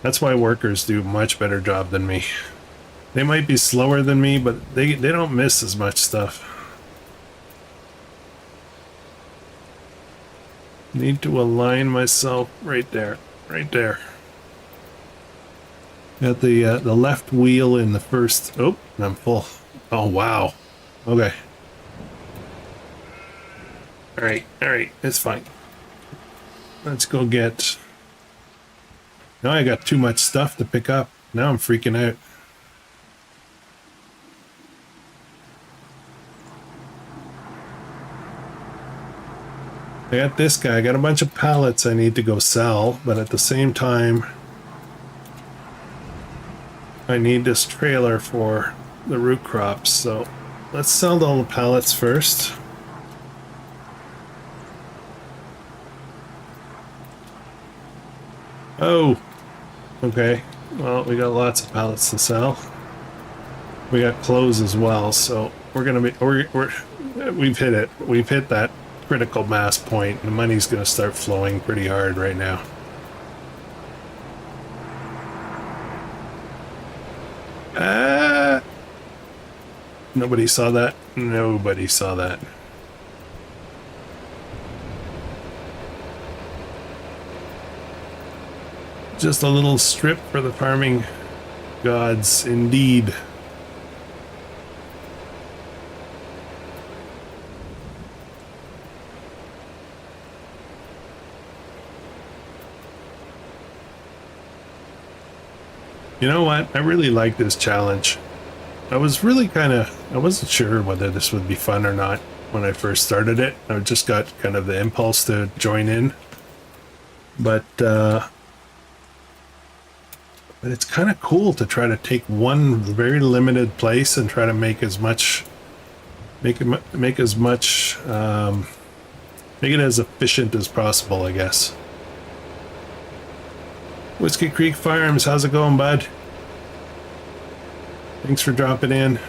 A: That's why workers do a much better job than me. They might be slower than me, but they don't miss as much stuff. Need to align myself right there. Right there. Got the left wheel in the first... Oh, I'm full. Oh, wow. Okay. Alright, it's fine. Let's go get... Now I got too much stuff to pick up. Now I'm freaking out. I got this guy. I got a bunch of pallets I need to go sell, but at the same time, I need this trailer for the root crops. So let's sell all the pallets first. Oh, okay. Well, we got lots of pallets to sell. We got clothes as well, so we're gonna be we've hit it. We've hit that critical mass point. The money's gonna start flowing pretty hard right now. Nobody saw that. Nobody saw that. Just a little strip for the farming gods, indeed. You know what? I really like this challenge. I was really I wasn't sure whether this would be fun or not when I first started it. I just got kind of the impulse to join in. But it's kind of cool to try to take one very limited place and try to make as much, make it as efficient as possible, I guess. Whiskey Creek Farms, how's it going, bud? Thanks for dropping in.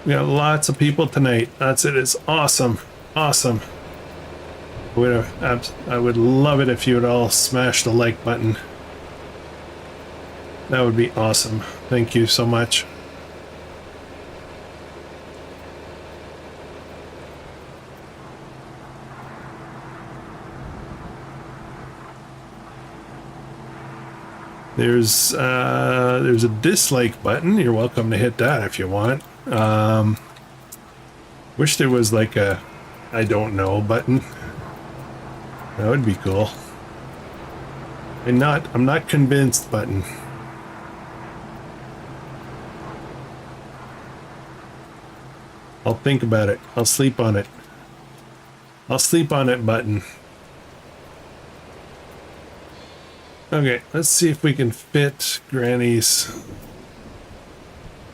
A: We got lots of people tonight. That's it. It's awesome. Awesome. I would love it if you would all smash the like button. That would be awesome. Thank you so much. There's a dislike button. You're welcome to hit that if you want. Wish there was like a I don't know button. That would be cool. I'm not convinced button. I'll think about it. I'll sleep on it. I'll sleep on it button. Okay, let's see if we can fit Granny's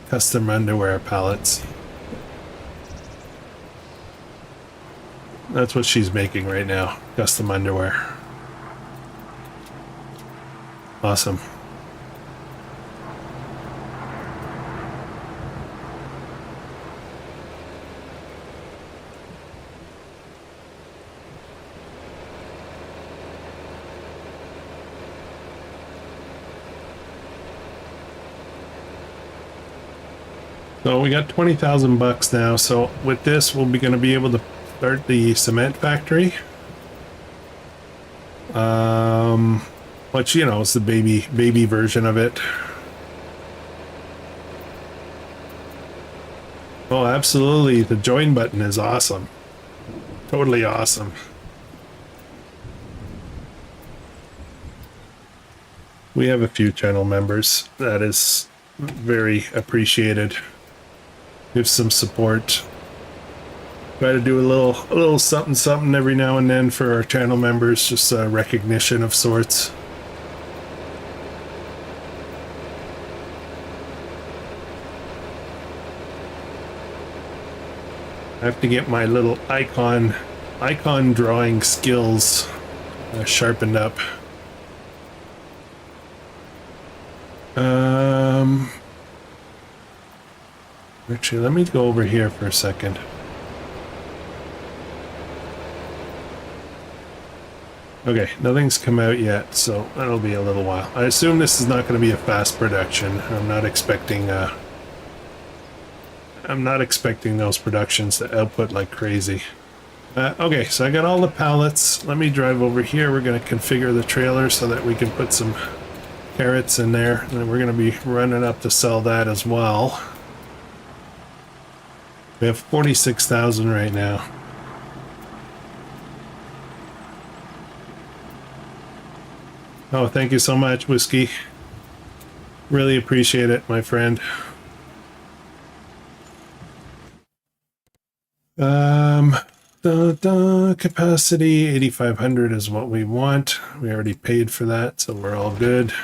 A: custom underwear palettes. That's what she's making right now, custom underwear. Awesome. So we got 20,000 bucks now. So with this, we'll be going to be able to start the cement factory. Which, you know, it's the baby version of it. Oh, absolutely. The join button is awesome. Totally awesome. We have a few channel members. That is very appreciated. Give some support. Try to do a little something every now and then for our channel members, just a recognition of sorts. I have to get my little icon drawing skills sharpened up. Actually, let me go over here for a second. Okay, nothing's come out yet, so that'll be a little while. I assume this is not going to be a fast production. I'm not expecting those productions to output like crazy. Okay, so I got all the pallets. Let me drive over here. We're going to configure the trailer so that we can put some carrots in there, and then we're going to be running up to sell that as well. We have 46,000 right now. Oh, thank you so much, Whiskey. Really appreciate it, my friend. Capacity 8,500 is what we want. We already paid for that, so we're all good.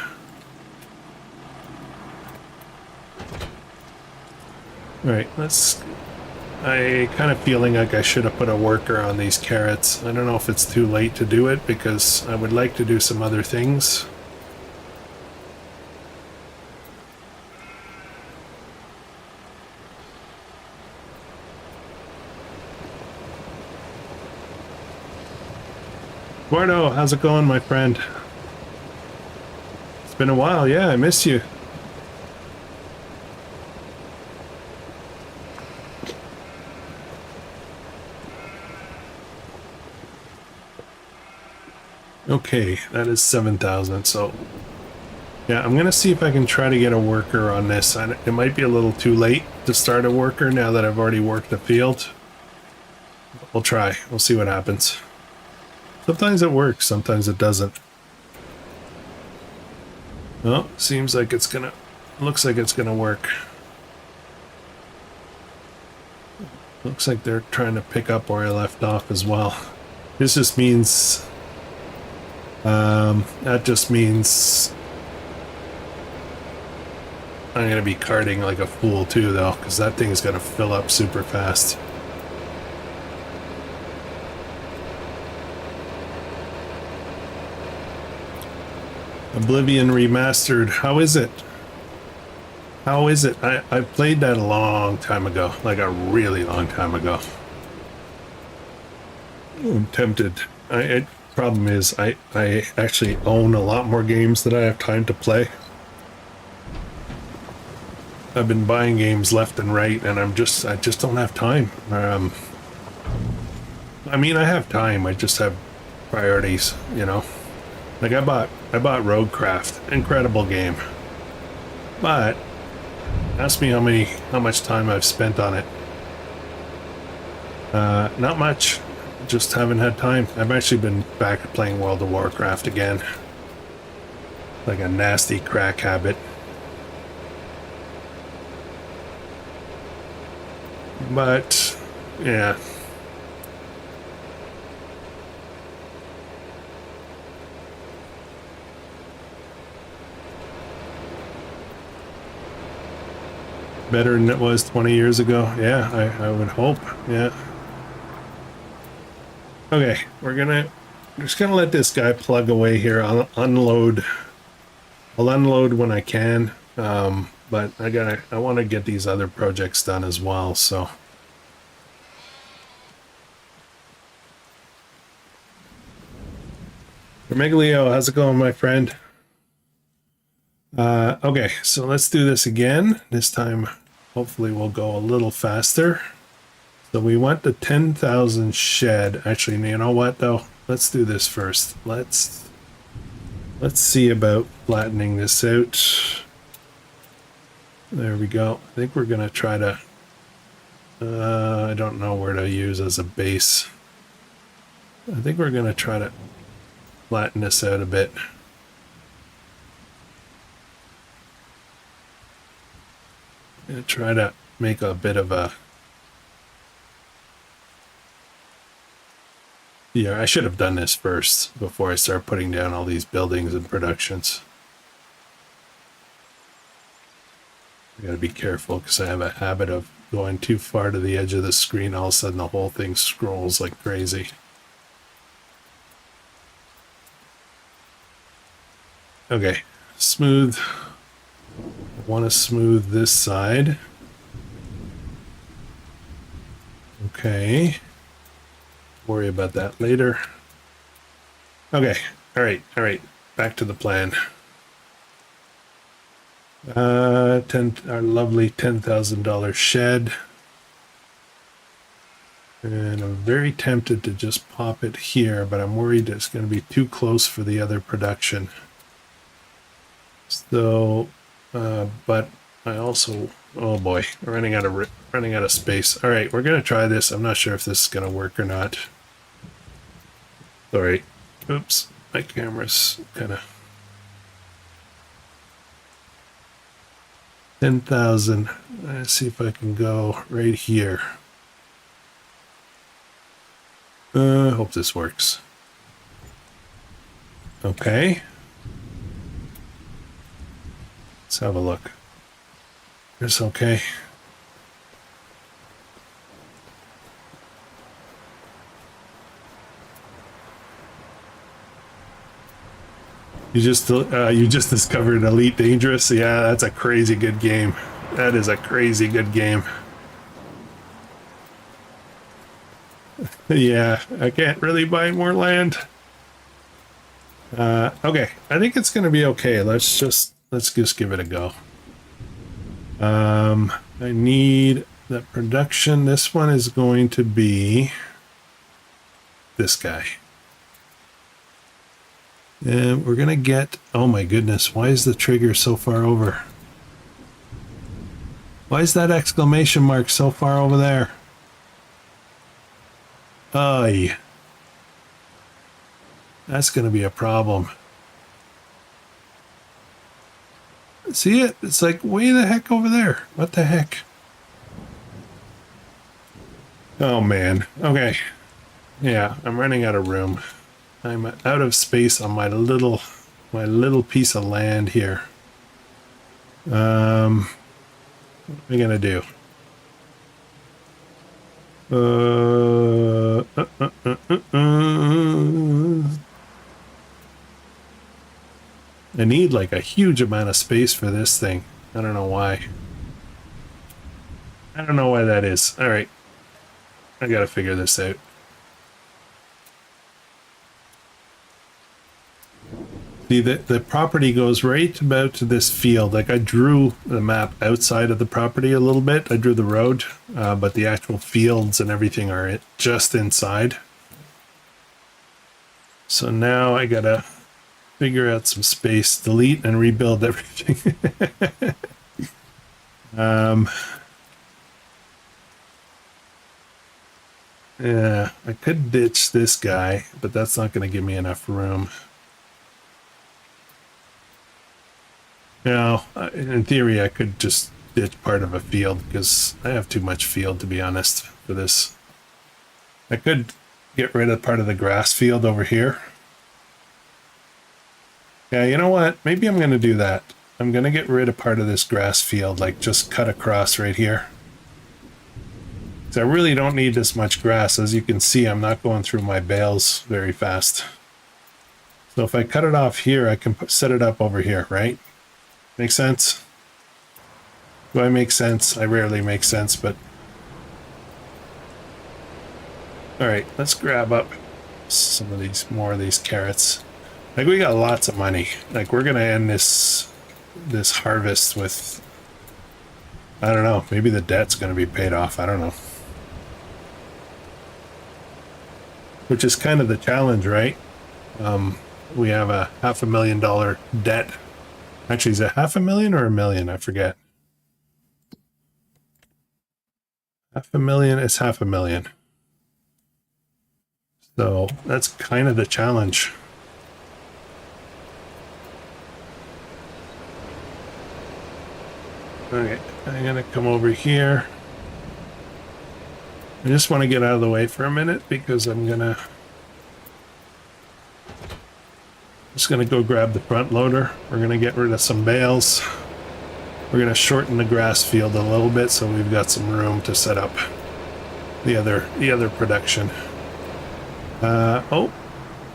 A: All right, I kind of feeling like I should have put a worker on these carrots. I don't know if it's too late to do it because I would like to do some other things. Eduardo, how's it going, my friend? It's been a while. Yeah, I missed you. Okay, that is 7,000. So, yeah, I'm gonna see if I can try to get a worker on this. It might be a little too late to start a worker now that I've already worked the field. We'll try. We'll see what happens. Sometimes it works, sometimes it doesn't. Well, seems like it's gonna... Looks like it's gonna work. Looks like they're trying to pick up where I left off as well. This just means... that just means... I'm gonna be carting like a fool too, though, because that thing is gonna fill up super fast. Oblivion Remastered. How is it? How is it? I played that a long time ago, like a really long time ago. I'm tempted. Problem is, I actually own a lot more games than I have time to play. I've been buying games left and right, and I just don't have time. I mean, I have time. I just have priorities, you know. Like I bought Roguecraft, incredible game. But ask me how much time I've spent on it. Not much. Just haven't had time. I've actually been back playing World of Warcraft again. Like a nasty crack habit. But yeah. Better than it was 20 years ago. Yeah, I would hope. Yeah. Okay, we're just gonna let this guy plug away here. I'll unload when I can. But I want to get these other projects done as well, so. Megaleo, how's it going, my friend? Okay, so let's do this again. This time, hopefully we'll go a little faster. So we want the 10,000 shed. Actually, you know what though? Let's do this first. Let's see about flattening this out. There we go. I think we're gonna try to... I don't know where to use as a base. I think we're gonna try to flatten this out a bit. And try to make a bit of a... Yeah, I should have done this first before I start putting down all these buildings and productions. I gotta be careful because I have a habit of going too far to the edge of the screen. All of a sudden the whole thing scrolls like crazy. Okay, smooth. I want to smooth this side. Okay. Worry about that later. Okay, all right. Back to the plan. Our lovely $10,000 shed. And I'm very tempted to just pop it here, but I'm worried it's going to be too close for the other production. So, but I also, oh boy, running out of space. All right, we're going to try this. I'm not sure if this is going to work or not. Sorry. Oops, my camera's kind of... 10,000. Let's see if I can go right here. Hope this works. Okay. Let's have a look. It's okay. You just discovered Elite Dangerous? Yeah, that's a crazy good game. That is a crazy good game. Yeah, I can't really buy more land. Okay, I think it's going to be okay. Let's just give it a go. I need that production. This one is going to be this guy. And we're going to get, oh my goodness, why is the trigger so far over? Why is that exclamation mark so far over there? Aye. That's going to be a problem. See it? It's like way the heck over there. What the heck? Oh man. Okay. Yeah, I'm running out of room. I'm out of space on my little piece of land here. What am I gonna do? I need like a huge amount of space for this thing. I don't know why. I don't know why that is. All right. I gotta figure this out. See, the property goes right about to this field. Like I drew the map outside of the property a little bit. I drew the road, but the actual fields and everything are just inside. So now I gotta figure out some space, delete and rebuild everything. Yeah, I could ditch this guy, but that's not going to give me enough room. Now, in theory, I could just ditch part of a field because I have too much field, to be honest, for this. I could get rid of part of the grass field over here. Yeah, you know what? Maybe I'm going to do that. I'm going to get rid of part of this grass field, like just cut across right here. So I really don't need this much grass. As you can see, I'm not going through my bales very fast. So if I cut it off here, I can set it up over here, right? Make sense? Do I make sense? I rarely make sense, but... Alright, let's grab up some of these, more of these carrots. Like, we got lots of money. Like, we're gonna end this harvest with... I don't know, maybe the debt's gonna be paid off, I don't know. Which is kind of the challenge, right? We have a $500,000 debt. Actually, is it 500,000 or $1 million? I forget. 500,000 is 500,000. So that's kind of the challenge. Okay, I'm gonna come over here. I just want to get out of the way for a minute because I'm just gonna go grab the front loader. We're gonna get rid of some bales. We're gonna shorten the grass field a little bit so we've got some room to set up the other production. Oh,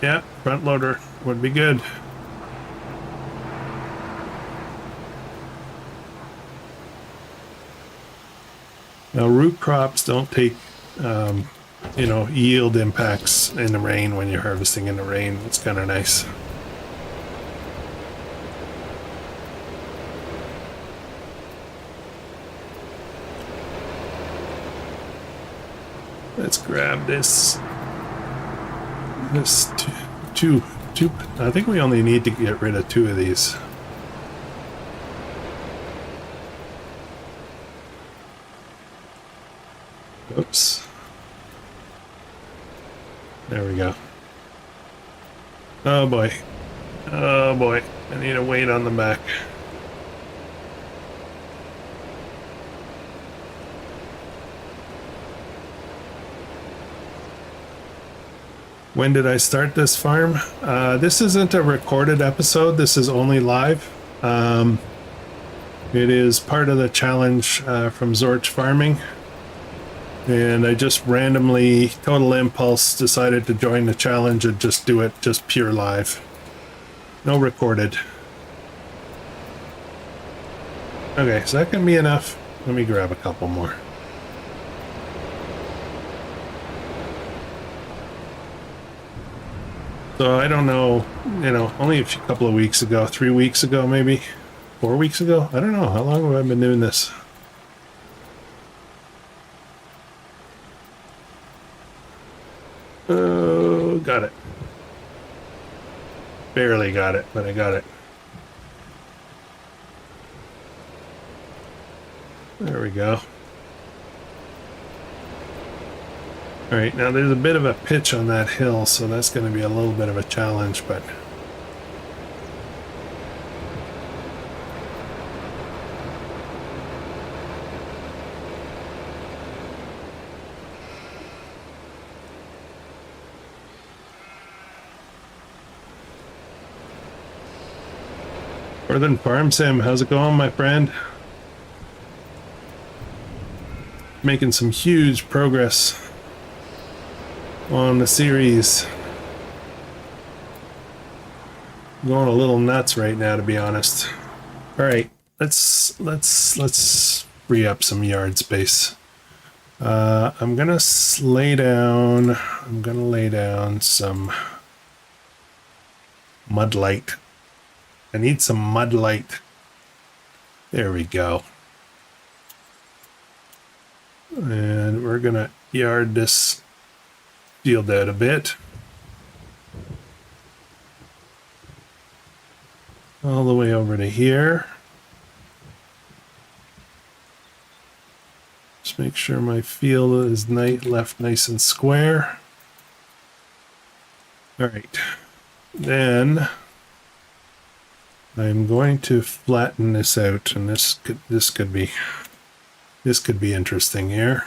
A: yeah, front loader would be good. Now root crops don't take yield impacts in the rain when you're harvesting in the rain. It's kind of nice. Let's grab this two. I think we only need to get rid of 2 of these. Oops. There we go. Oh boy. Oh boy. I need a weight on the back. When did I start this farm? This isn't a recorded episode. This is only live. It is part of the challenge from Zorch Farming. And I just randomly, total impulse, decided to join the challenge and just do it just pure live. No recorded. Okay, so that can be enough. Let me grab a couple more. So I don't know, only a couple of weeks ago, 3 weeks ago, maybe 4 weeks ago. I don't know. How long have I been doing this? Oh, got it. Barely got it, but I got it. There we go. All right, now there's a bit of a pitch on that hill, so that's going to be a little bit of a challenge, but Northern Farm Sim, how's it going, my friend? Making some huge progress on the series. Going a little nuts right now, to be honest. All right, let's free up some yard space. I'm gonna lay down some mud light. I need some mud light. There we go. And we're gonna yard this field out a bit. All the way over to here. Just make sure my field is left nice and square. All right. Then I'm going to flatten this out, and this could be interesting here.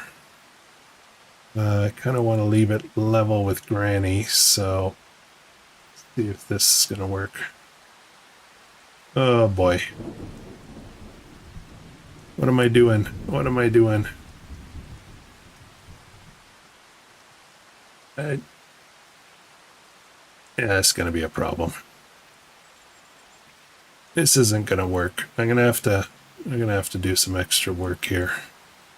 A: I kind of want to leave it level with Granny, so let's see if this is going to work. Oh boy. What am I doing? What am I doing? Yeah, it's going to be a problem. This isn't going to work. I'm going to have to do some extra work here.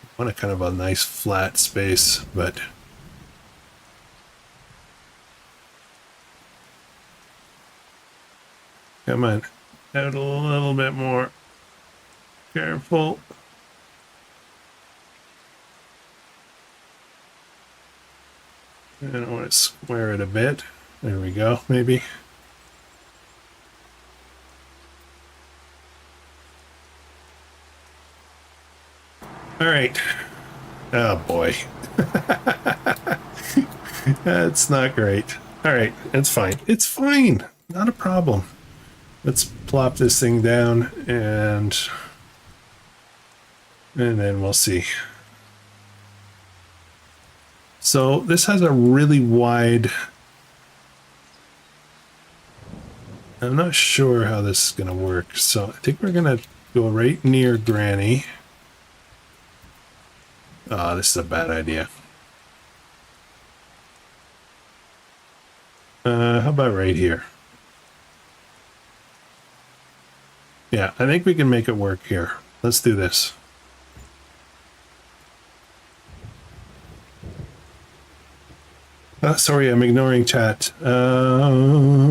A: I want a kind of a nice flat space, but come on, out a little bit more. Careful. And I want to square it a bit. There we go, maybe. All right. Oh boy. That's not great. All right, it's fine. It's fine. Not a problem. Let's plop this thing down and then we'll see. So this has a really wide. I'm not sure how this is going to work. So I think we're going to go right near Granny. Oh, this is a bad idea. How about right here? Yeah, I think we can make it work here. Let's do this. Sorry, I'm ignoring chat. Howdy.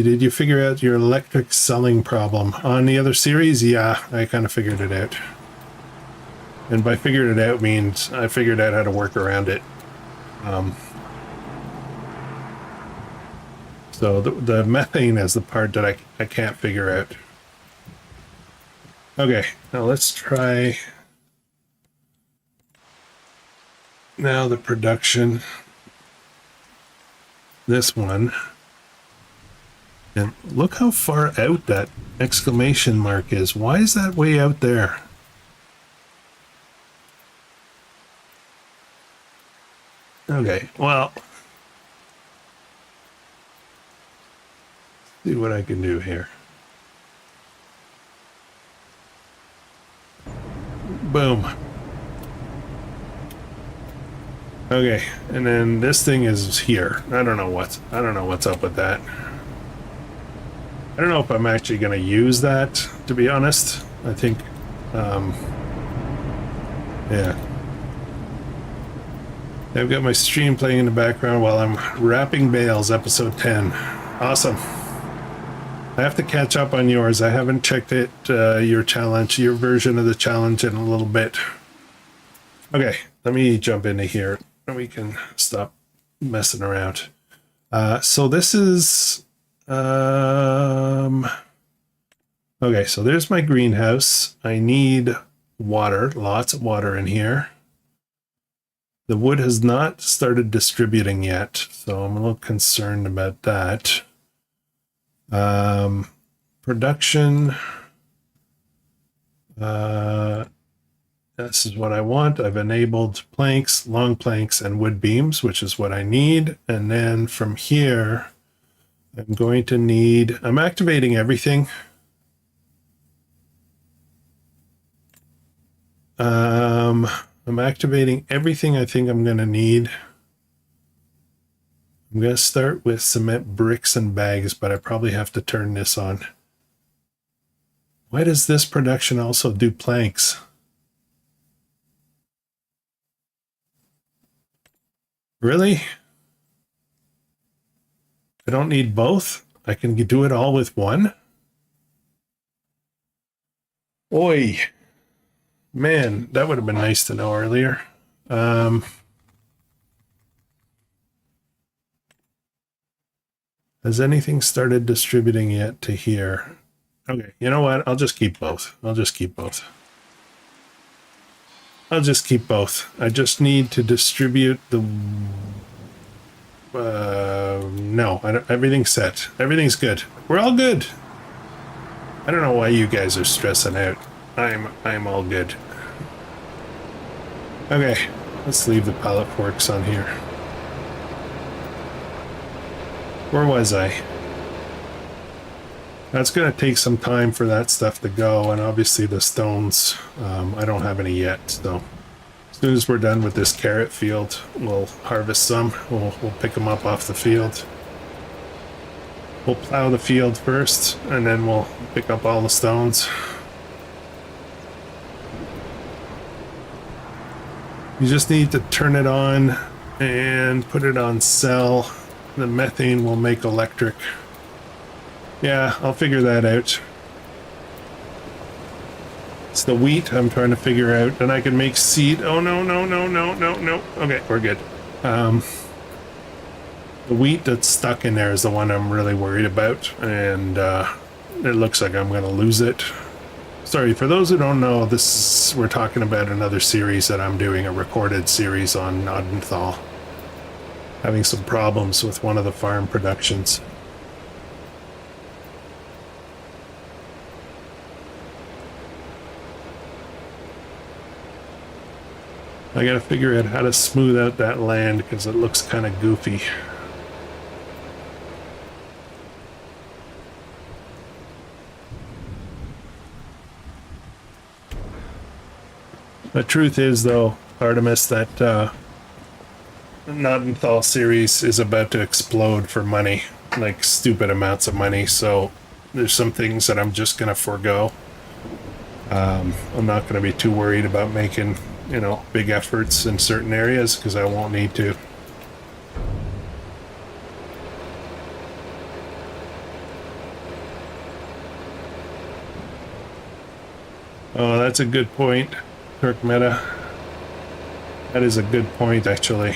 A: Did you figure out your electric selling problem on the other series? Yeah, I kind of figured it out. And by figured it out means I figured out how to work around it. So the methane is the part that I can't figure out. Okay, now let's try now the production. This one. And look how far out that exclamation mark is. Why is that way out there? Okay, well, see what I can do here. Boom. Okay, and then this thing is here. I don't know what's up with that. I don't know if I'm actually going to use that, to be honest. I think, yeah. I've got my stream playing in the background while I'm wrapping bales, episode 10. Awesome. I have to catch up on yours. I haven't checked it, your challenge, your version of the challenge in a little bit. Okay, let me jump into here and we can stop messing around. So this is, okay, so there's my greenhouse. I need water, lots of water in here. The wood has not started distributing yet, so I'm a little concerned about that. Production. This is what I want. I've enabled planks, long planks, and wood beams, which is what I need. And then from here, I'm going to need, I'm activating everything. I'm activating everything I think I'm going to need. I'm going to start with cement bricks and bags, but I probably have to turn this on. Why does this production also do planks? Really? I don't need both? I can do it all with one? Oi. Man, that would have been nice to know earlier. Has anything started distributing yet to here? Okay, you know what? I'll just keep both. I'll just keep both. I'll just keep both. I just need to distribute the... no, everything's set. Everything's good. We're all good. I don't know why you guys are stressing out. I'm all good. Okay, let's leave the pallet forks on here. Where was I? That's going to take some time for that stuff to go, and obviously the stones, I don't have any yet, so as soon as we're done with this carrot field, we'll harvest some. We'll pick them up off the field. We'll plow the field first, and then we'll pick up all the stones. You just need to turn it on and put it on cell. The methane will make electric. Yeah, I'll figure that out. It's the wheat I'm trying to figure out. And I can make seed. Oh, no. Okay, we're good. The wheat that's stuck in there is the one I'm really worried about. And it looks like I'm going to lose it. Sorry, for those who don't know, we're talking about another series that I'm doing, a recorded series on Nordenthal. Having some problems with one of the farm productions. I gotta figure out how to smooth out that land because it looks kind of goofy. The truth is, though, Artemis, that Nordenthal series is about to explode for money, like stupid amounts of money, so there's some things that I'm just gonna forego. I'm not gonna be too worried about making, you know, big efforts in certain areas because I won't need to. Oh, that's a good point, Kirk Meta. That is a good point, actually.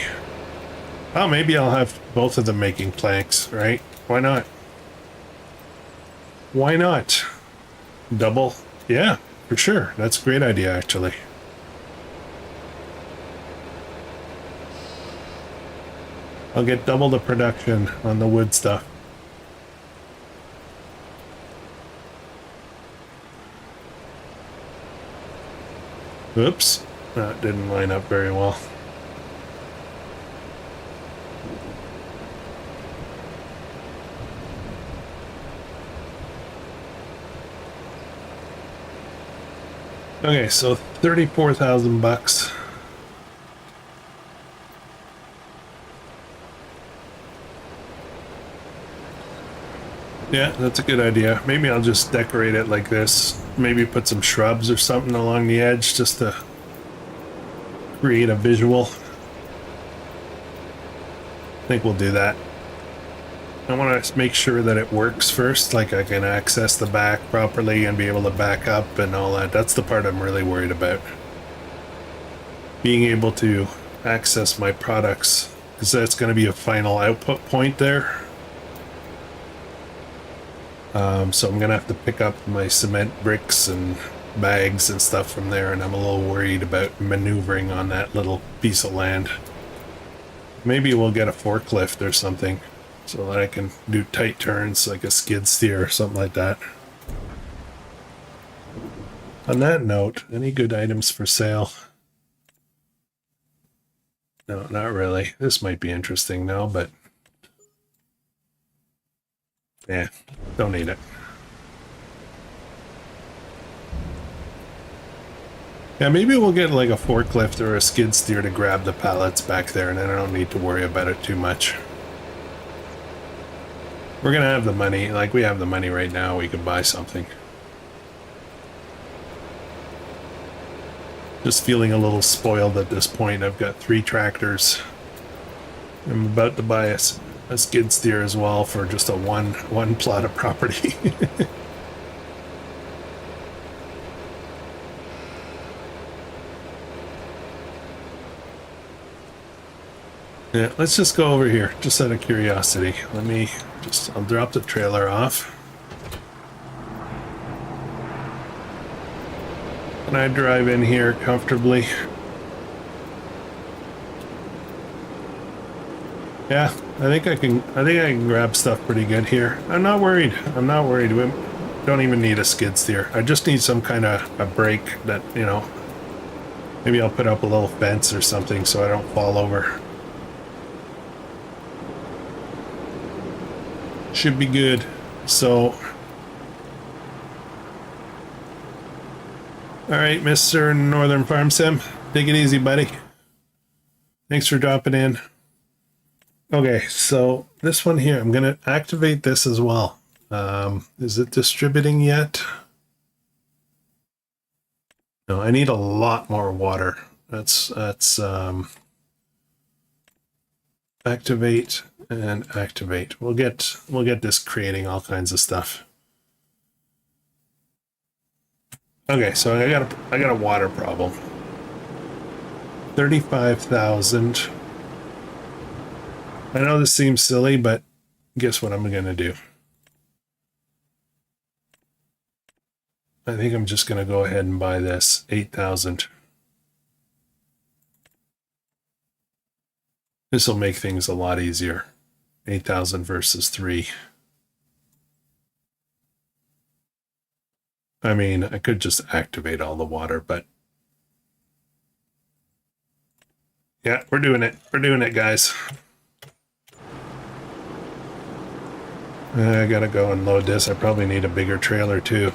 A: Oh, maybe I'll have both of them making planks, right? Why not? Why not? Double? Yeah, for sure. That's a great idea, actually. I'll get double the production on the wood stuff. Oops, that didn't line up very well. Okay, so 34,000 bucks. Yeah, that's a good idea. Maybe I'll just decorate it like this. Maybe put some shrubs or something along the edge just to create a visual. think we'll do that. I want to make sure that it works first, like I can access the back properly and be able to back up and all that. That's the part I'm really worried about. Being able to access my products, because that's going to be a final output point there. So I'm going to have to pick up my cement bricks and bags and stuff from there, and I'm a little worried about maneuvering on that little piece of land. Maybe we'll get a forklift or something, so that I can do tight turns like a skid steer or something like that. On that note, any good items for sale? No, not really. This might be interesting now, but yeah, don't need it. Yeah, maybe we'll get like a forklift or a skid steer to grab the pallets back there, and then I don't need to worry about it too much. We're gonna have the money, like we have the money right now, we could buy something. Just feeling a little spoiled at this point. I've got 3 tractors. I'm about to buy a skid steer as well for just a one plot of property. Yeah, let's just go over here, just out of curiosity. I'll drop the trailer off. Can I drive in here comfortably? Yeah, I think I can grab stuff pretty good here. I'm not worried. We don't even need a skid steer. I just need some kind of a brake that, you know, maybe I'll put up a little fence or something so I don't fall over. Should be good. So, all right, Mr. Northern Farm Sim, take it easy, buddy. Thanks for dropping in. Okay, so this one here, I'm going to activate this as well. Is it distributing yet? No, I need a lot more water. That's activate and activate. We'll get this creating all kinds of stuff. Okay, so I got a water problem. 35,000. I know this seems silly, but guess what I'm gonna do? I think I'm just gonna go ahead and buy this 8,000. This will make things a lot easier. 8,000 versus 3. I mean, I could just activate all the water, but yeah, we're doing it. We're doing it, guys. I gotta go and load this. I probably need a bigger trailer too.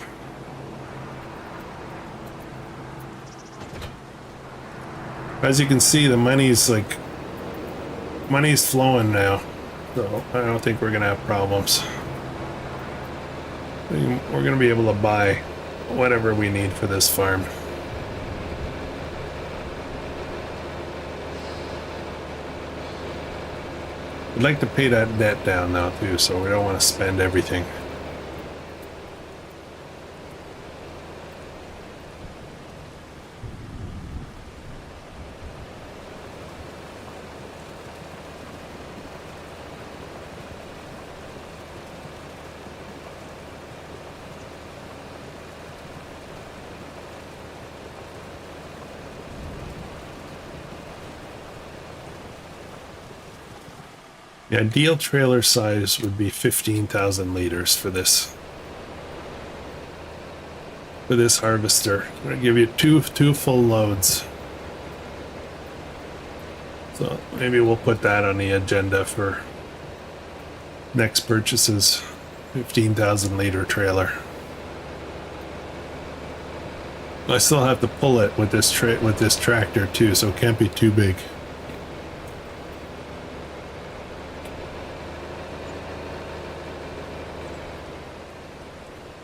A: As you can see, the money's flowing now, so I don't think we're gonna have problems. We're gonna be able to buy whatever we need for this farm. I'd like to pay that debt down now too, so we don't want to spend everything. The ideal trailer size would be 15,000 liters for this harvester. I'm going to give you two full loads. So maybe we'll put that on the agenda for next purchases. 15,000 liter trailer. I still have to pull it with this tractor too, so it can't be too big.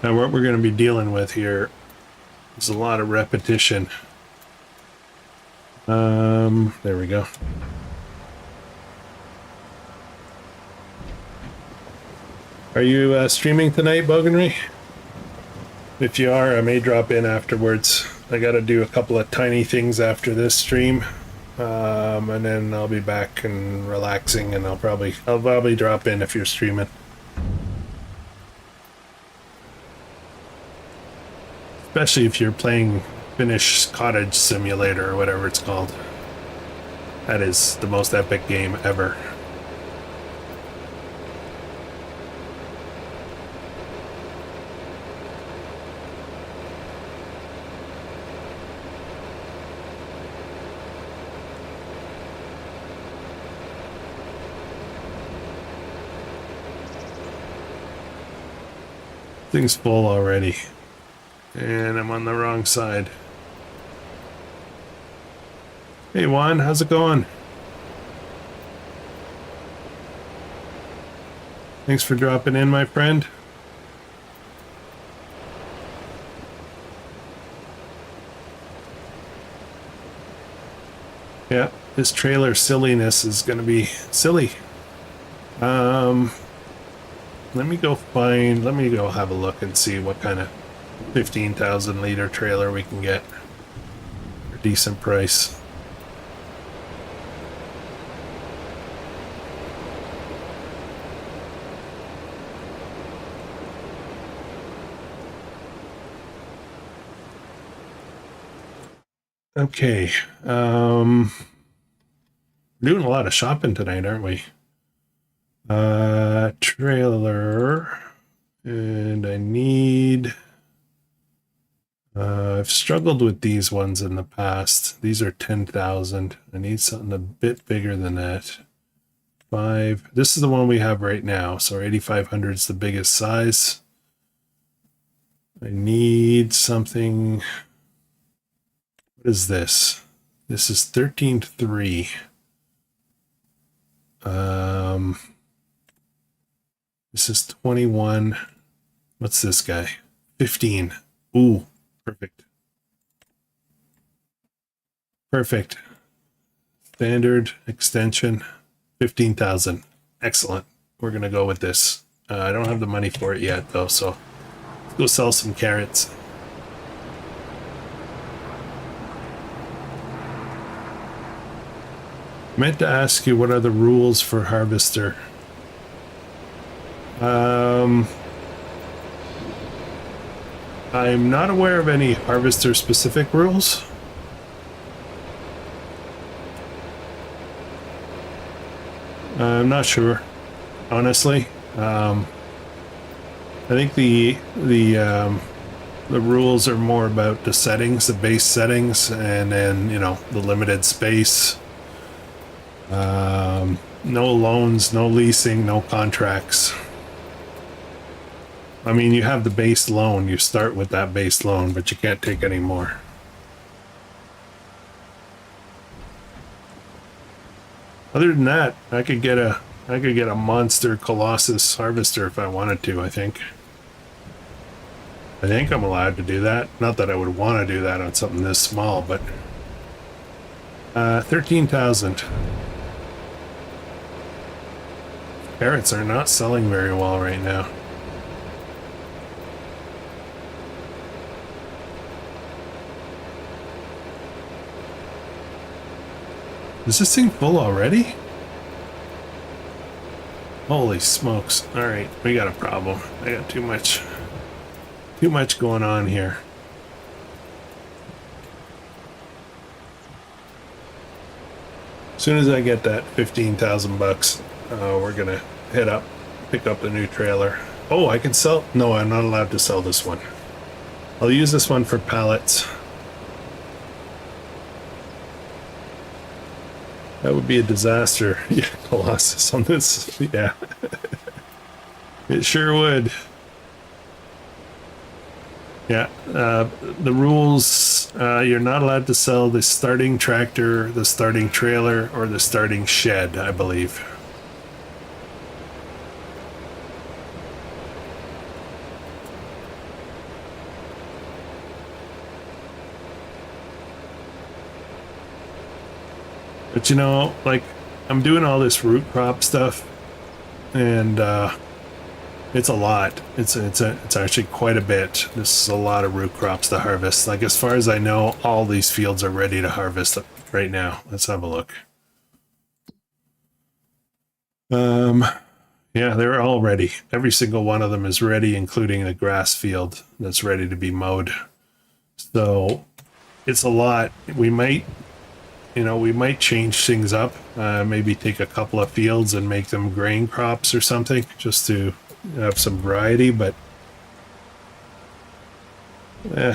A: Now what we're going to be dealing with here is a lot of repetition. There we go. Are you streaming tonight, Boganry? If you are, I may drop in afterwards. I gotta do a couple of tiny things after this stream. And then I'll be back and relaxing, and I'll probably drop in if you're streaming. Especially if you're playing Finnish Cottage Simulator or whatever it's called. That is the most epic game ever. Thing's full already. And I'm on the wrong side. Hey Juan, how's it going? Thanks for dropping in, my friend. Yeah, this trailer silliness is gonna be silly. Let me go have a look and see what kind of 15,000 liter trailer we can get for a decent price. Okay, we're doing a lot of shopping tonight, aren't we? Trailer, and I need, I've struggled with these ones in the past. These are 10,000. I need something a bit bigger than that. 5. This is the one we have right now. So 8,500 is the biggest size. I need something. What is this? This is 13.3. This is 21. What's this guy? 15. Ooh, perfect. Perfect. Standard extension, 15,000. Excellent. We're going to go with this. I don't have the money for it yet, though, so let's go sell some carrots. I meant to ask you what are the rules for harvester. I'm not aware of any harvester specific rules. I'm not sure, honestly. I think the rules are more about the settings, the base settings, and then, you know, the limited space. No loans, no leasing, no contracts. I mean, you have the base loan, you start with that base loan, but you can't take any more. Other than that, I could get a monster Colossus harvester if I wanted to, I think. I think I'm allowed to do that. Not that I would want to do that on something this small, but 13,000. Carrots are not selling very well right now. Is this thing full already? Holy smokes. Alright, we got a problem. I got too much going on here. As soon as I get that 15,000 bucks, we're gonna pick up the new trailer. Oh, I can sell. No, I'm not allowed to sell this one. I'll use this one for pallets. That would be a disaster. Yeah, Colossus on this. Yeah. It sure would. Yeah, the rules, you're not allowed to sell the starting tractor, the starting trailer, or the starting shed, I believe. But you know, like, I'm doing all this root crop stuff, and It's a lot. It's actually quite a bit. This is a lot of root crops to harvest. Like, as far as I know, all these fields are ready to harvest right now. Let's have a look. Yeah, they're all ready. Every single one of them is ready, including a grass field that's ready to be mowed. So it's a lot. We might, we might change things up. Maybe take a couple of fields and make them grain crops or something, just to have some variety. But you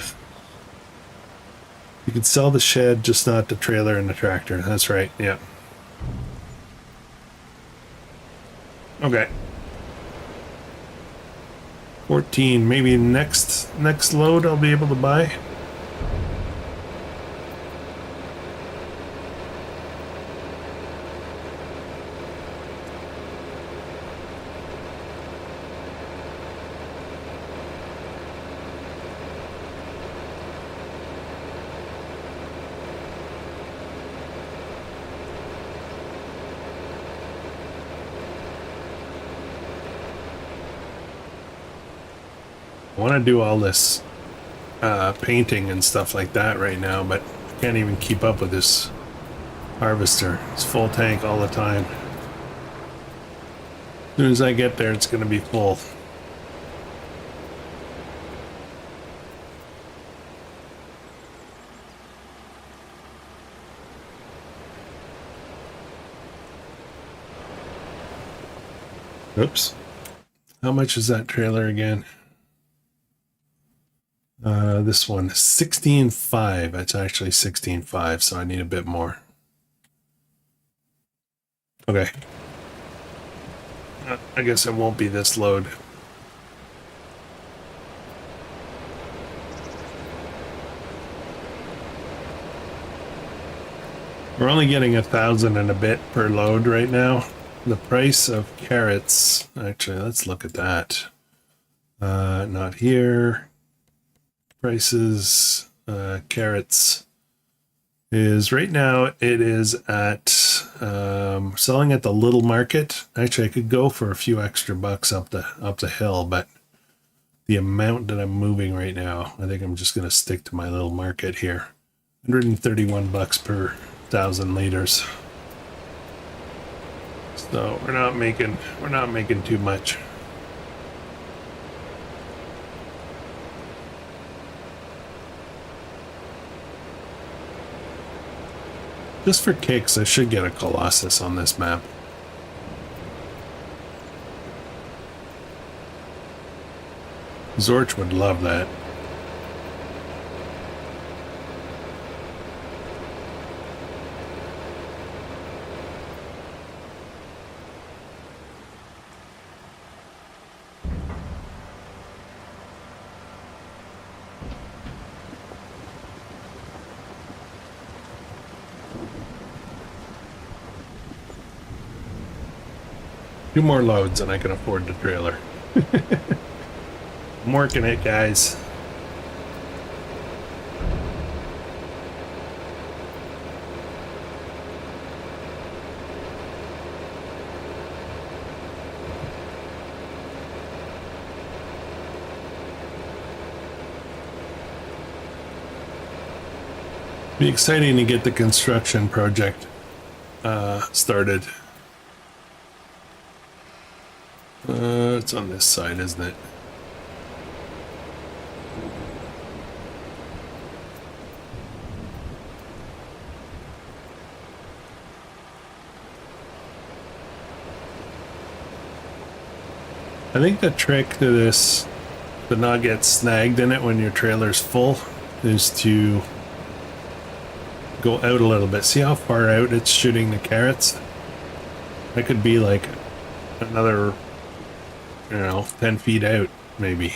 A: could sell the shed, just not the trailer and the tractor. That's right. Yeah. Okay. 14. Maybe next load I'll be able to buy. I want to do all this painting and stuff like that right now, but I can't even keep up with this harvester. It's full tank all the time. As soon as I get there, it's going to be full. Oops. How much is that trailer again? This one, 16.5. It's actually 16.5, so I need a bit more. Okay. I guess it won't be this load. We're only getting 1,000 and a bit per load right now. The price of carrots, actually, let's look at that. Not here. Prices, carrots is right now, it is at selling at the little market. Actually, I could go for a few extra bucks up the hill, but the amount that I'm moving right now, I think I'm just going to stick to my little market here. 131 bucks per 1,000 liters. So we're not making too much. Just for kicks, I should get a Colossus on this map. Zorch would love that. Two more loads and I can afford the trailer. I'm working it, guys. Be exciting to get the construction project started. It's on this side, isn't it? I think the trick to this, to not get snagged in it when your trailer's full, is to go out a little bit. See how far out it's shooting the carrots? That could be like another, 10 feet out, maybe.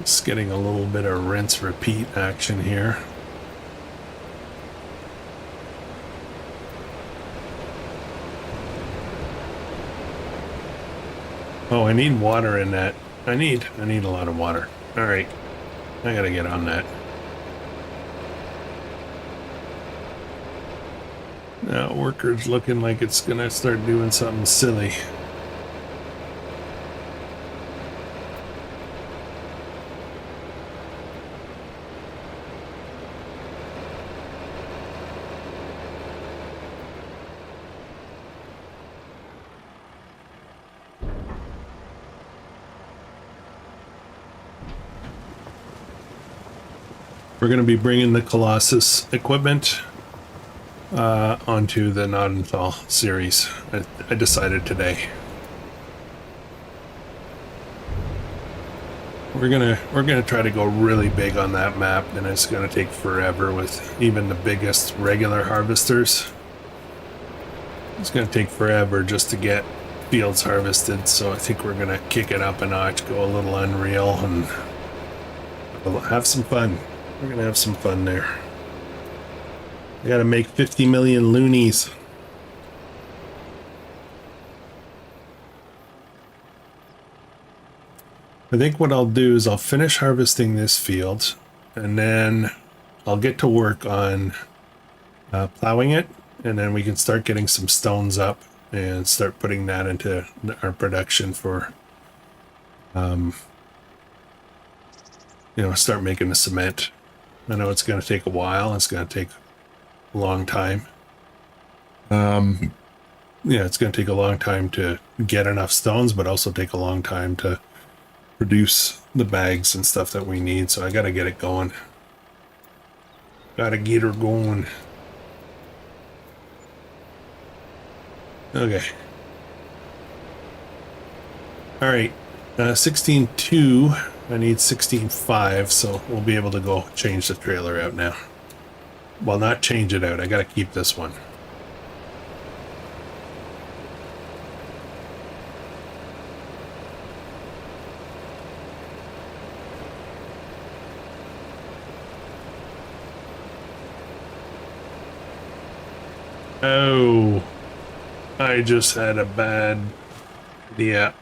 A: Just getting a little bit of rinse repeat action here. Oh, I need water in that. I need a lot of water. All right, I gotta get on that. Now worker's looking like it's gonna start doing something silly. We're going to be bringing the Colossus equipment onto the Not Install series. I decided today. We're gonna try to go really big on that map, and it's gonna take forever with even the biggest regular harvesters. It's gonna take forever just to get fields harvested, so I think we're gonna kick it up a notch, go a little unreal, and have some fun. We're gonna have some fun there. I gotta make 50 million loonies. I think what I'll do is I'll finish harvesting this field, and then I'll get to work on plowing it, and then we can start getting some stones up and start putting that into our production for, start making the cement. I know it's going to take a while. It's going to take a long time. It's going to take a long time to get enough stones, but also take a long time to produce the bags and stuff that we need. So I got to get it going. Got to get her going. Okay. All right. 16.2. I need 16.5, so we'll be able to go change the trailer out now. Well, not change it out. I got to keep this one. Oh, I just had a bad idea.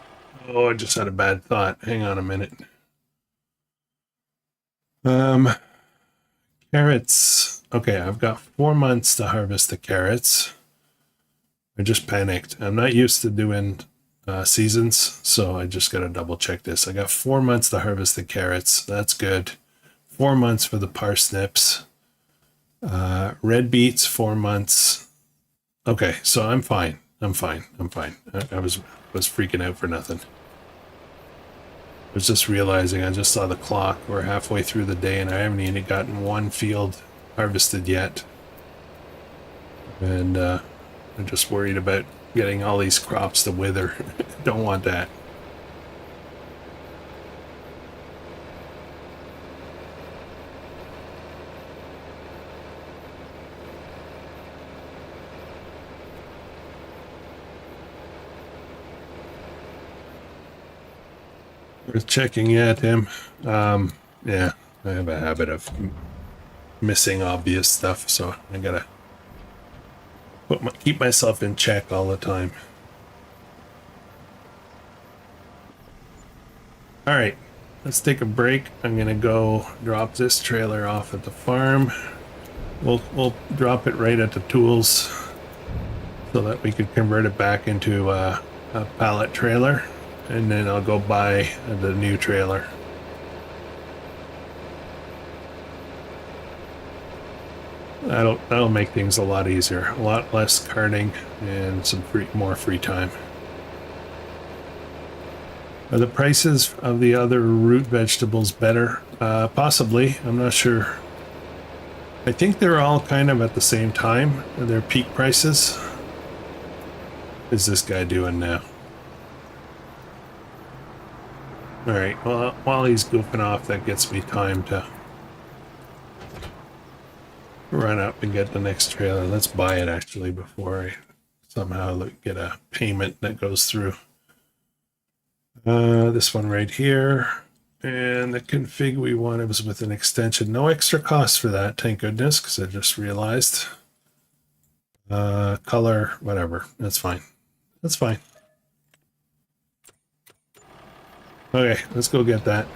A: Oh, I just had a bad thought. Hang on a minute. Carrots. Okay, I've got 4 months to harvest the carrots. I just panicked. I'm not used to doing seasons, so I just got to double check this. I got 4 months to harvest the carrots. That's good. 4 months for the parsnips. Red beets, 4 months. Okay, so I'm fine. I'm fine. I was freaking out for nothing. I was just realizing I just saw the clock. We're halfway through the day and I haven't even gotten one field harvested yet. And I'm just worried about getting all these crops to wither. Don't want that. We're checking at him. Yeah, I have a habit of missing obvious stuff, so I gotta keep myself in check all the time. All right, let's take a break. I'm gonna go drop this trailer off at the farm. We'll drop it right at the tools so that we could convert it back into a pallet trailer. And then I'll go buy the new trailer. That'll make things a lot easier, a lot less carting, and some more free time. Are the prices of the other root vegetables better? Possibly. I'm not sure. I think they're all kind of at the same time. Their peak prices. What is this guy doing now? All right, well, while he's goofing off, that gets me time to run up and get the next trailer. Let's buy it, actually, before I somehow get a payment that goes through. This one right here. And the config we wanted was with an extension. No extra cost for that, thank goodness, because I just realized. Color, whatever. That's fine. That's fine. Okay, let's go get that.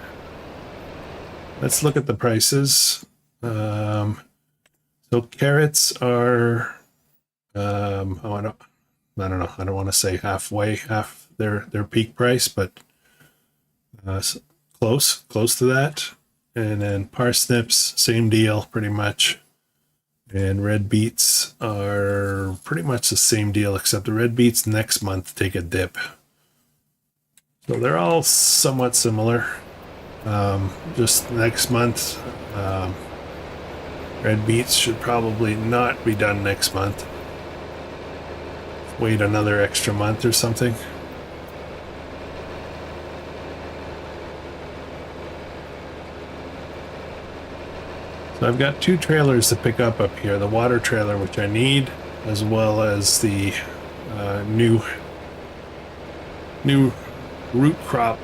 A: Let's look at the prices. So carrots are I don't know. I don't want to say half their peak price, but close to that. And then parsnips, same deal, pretty much. And red beets are pretty much the same deal, except the red beets next month take a dip. So they're all somewhat similar. Just next month, red beets should probably not be done next month. Wait another extra month or something. So I've got 2 trailers to pick up here. The water trailer, which I need, as well as the new root crop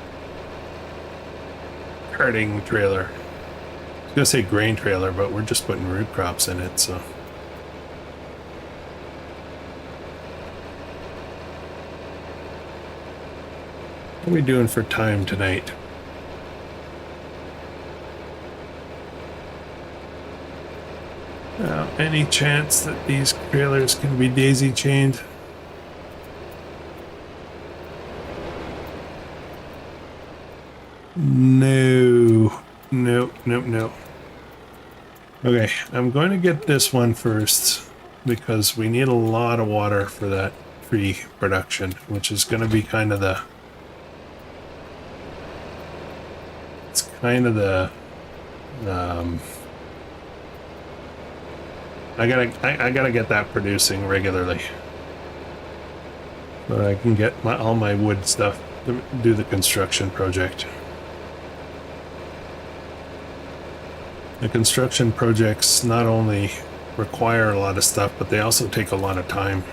A: carting trailer. I was gonna say grain trailer, but we're just putting root crops in it, so. What are we doing for time tonight? Any chance that these trailers can be daisy chained? No. Okay, I'm going to get this one first because we need a lot of water for that tree production, which is going to be kind of the... It's kind of the... I gotta get that producing regularly, so I can get all my wood stuff to do the construction project. The construction projects not only require a lot of stuff, but they also take a lot of time.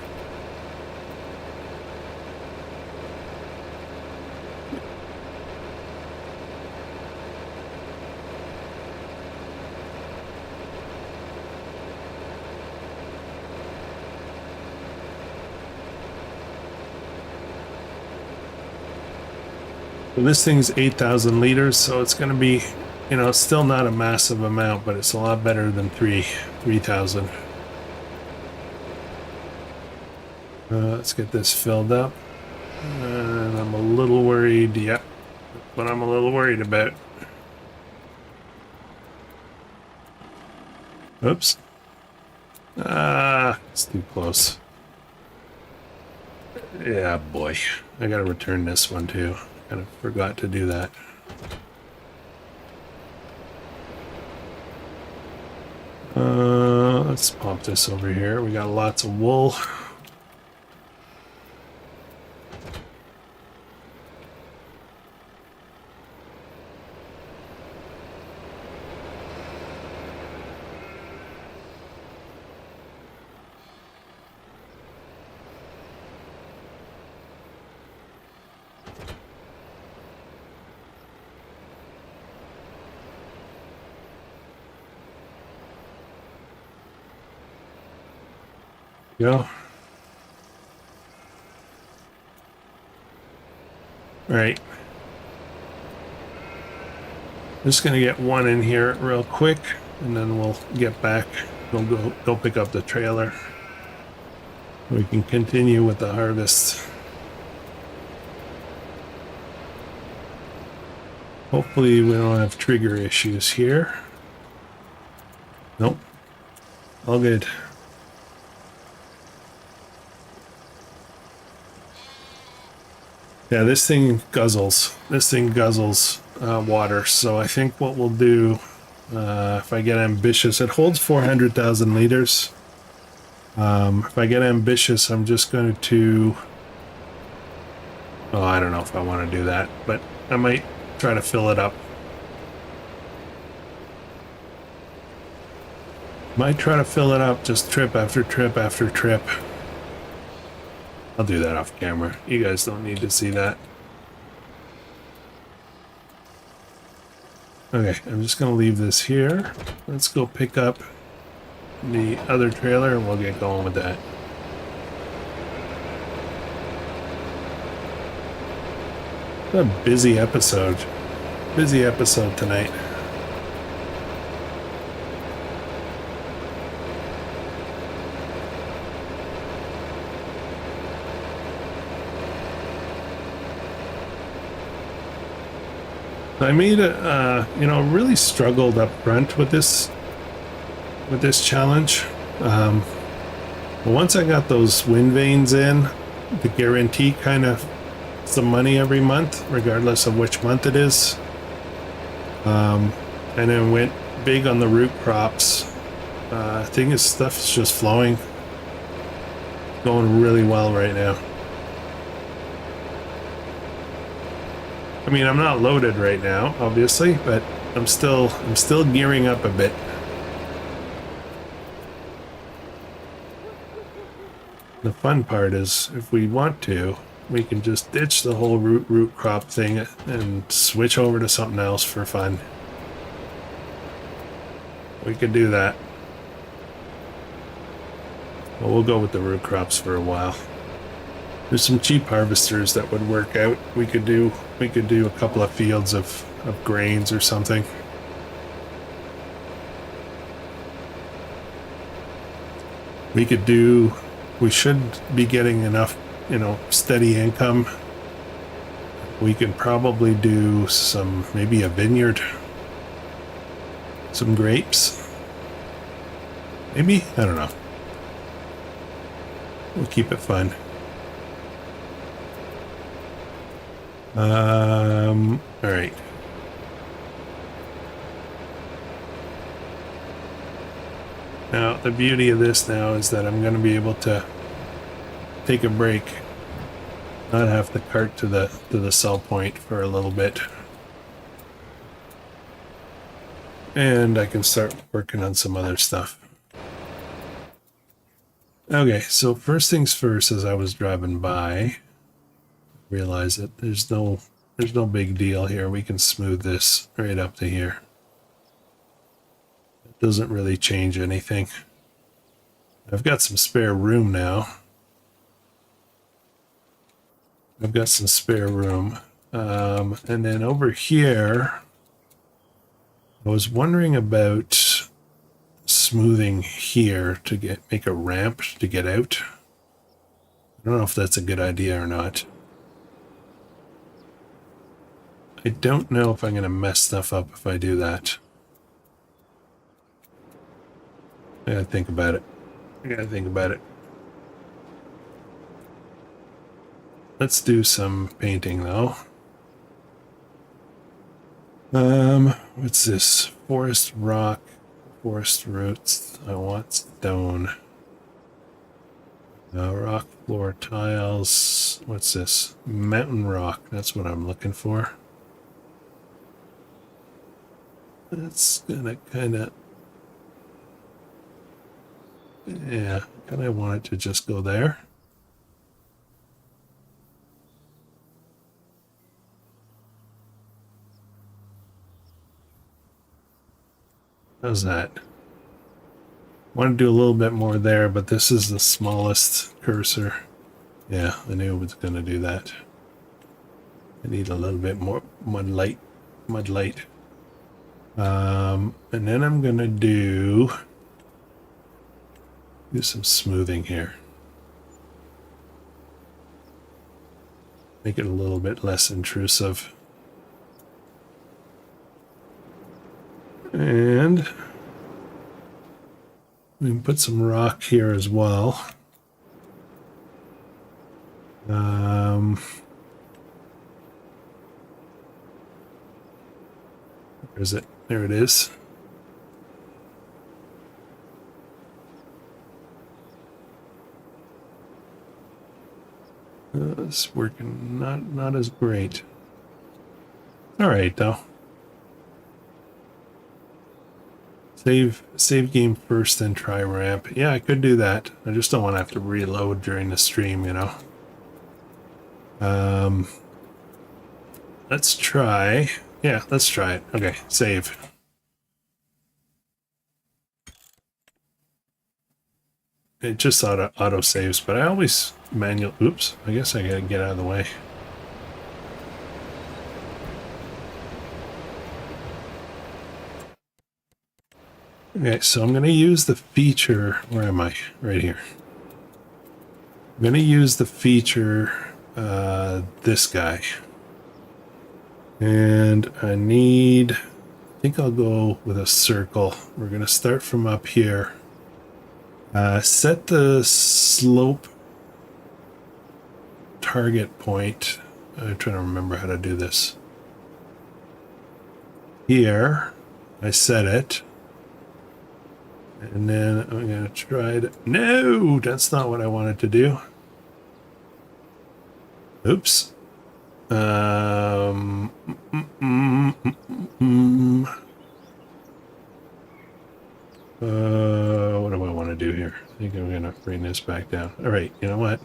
A: So this thing's 8,000 liters, so it's going to be, you know, still not a massive amount, but it's a lot better than 3,000. Let's get this filled up. And I'm a little worried, yeah, but I'm a little worried about. Oops. It's too close. Yeah, boy. I gotta return this one too. Kind of forgot to do that. Let's pop this over here. We got lots of wool. Go. All right. Just gonna get one in here real quick, and then we'll get back. We'll go pick up the trailer. We can continue with the harvest. Hopefully we don't have trigger issues here. Nope. All good. Yeah, this thing guzzles. Water. So I think what we'll do, if I get ambitious, it holds 400,000 liters. If I get ambitious, I'm just going to... Oh, I don't know if I want to do that, but I might try to fill it up. Might try to fill it up just trip after trip after trip. I'll do that off camera. You guys don't need to see that. Okay, I'm just gonna leave this here. Let's go pick up the other trailer and we'll get going with that. What a busy episode. Busy episode tonight. I made a, you know, really struggled up front with this challenge. But once I got those wind vanes in, the guarantee kind of some money every month, regardless of which month it is. And then went big on the root crops. I think his stuff's just flowing. Going really well right now. I mean, I'm not loaded right now, obviously, but I'm still gearing up a bit. The fun part is, if we want to, we can just ditch the whole root crop thing and switch over to something else for fun. We could do that. But we'll go with the root crops for a while. There's some cheap harvesters that would work out. We could do a couple of fields of grains or something. We should be getting enough, you know, steady income. We could probably do maybe a vineyard, some grapes. Maybe, I don't know. We'll keep it fun. All right. Now, the beauty of this now is that I'm going to be able to take a break, not have to cart to the sell point for a little bit. And I can start working on some other stuff. Okay, so first things first, as I was driving by, realize that there's no big deal here. We can smooth this right up to here. It doesn't really change anything. I've got some spare room now. I've got some spare room. And then over here, I was wondering about smoothing here to make a ramp to get out. I don't know if that's a good idea or not. I don't know if I'm going to mess stuff up if I do that. I gotta think about it. Let's do some painting though. What's this? Forest rock, forest roots. I want stone. Rock floor tiles. What's this? Mountain rock. That's what I'm looking for. That's gonna kinda, yeah, kinda want it to just go there. How's that? Want to do a little bit more there, but this is the smallest cursor. Yeah, I knew it was going to do that. I need a little bit more mud light. And then I'm going to do some smoothing here. Make it a little bit less intrusive. And we can put some rock here as well. Where is it? There it is. It's working not as great. All right, though. Save game first, then try ramp. Yeah, I could do that. I just don't want to have to reload during the stream, you know. Let's try. Yeah, let's try it. Okay, save. It just auto saves, but I always manual. Oops, I guess I gotta get out of the way. Okay, so I'm going to use the feature. Where am I? Right here. I'm going to use the feature, this guy. And I think I'll go with a circle. We're going to start from up here. Set the slope target point. I'm trying to remember how to do this. Here, I set it. And then I'm going to try to... No, that's not what I wanted to do. Oops. What do I want to do here? I think I'm going to bring this back down. All right, you know what?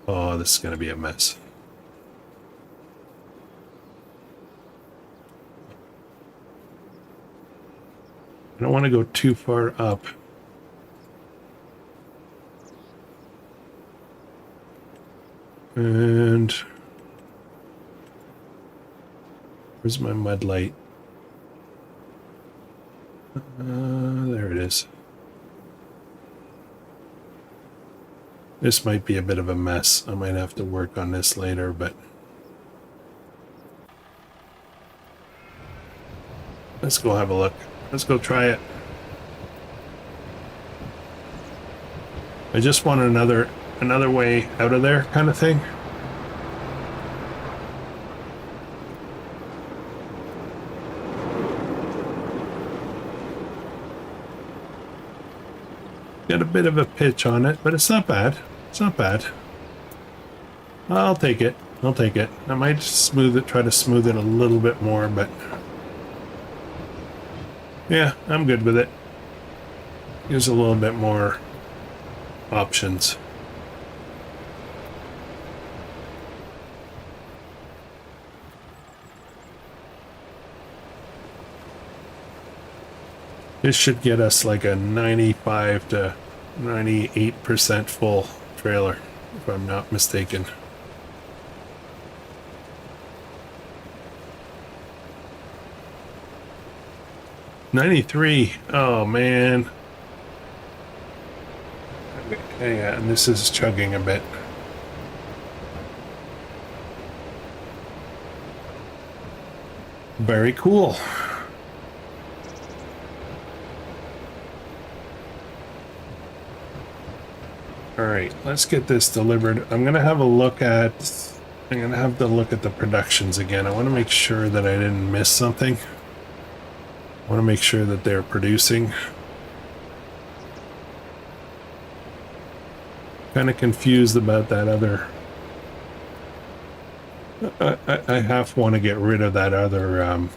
A: Oh, this is going to be a mess. I don't want to go too far up. And where's my mud light? There it is. This might be a bit of a mess. I might have to work on this later, but let's go have a look. Let's go try it. I just want another way out of there kind of thing. Got a bit of a pitch on it, but it's not bad. It's not bad. I'll take it. I'll take it. I might smooth it, try to smooth it a little bit more, but yeah, I'm good with it. Gives a little bit more options. This should get us like a 95 to 98% full trailer, if I'm not mistaken. $93. Oh man. Yeah, and this is chugging a bit. Very cool. All right, let's get this delivered. I'm gonna have to look at the productions again. I want to make sure that I didn't miss something. I want to make sure that they're producing. Kind of confused about that other. I half want to get rid of that other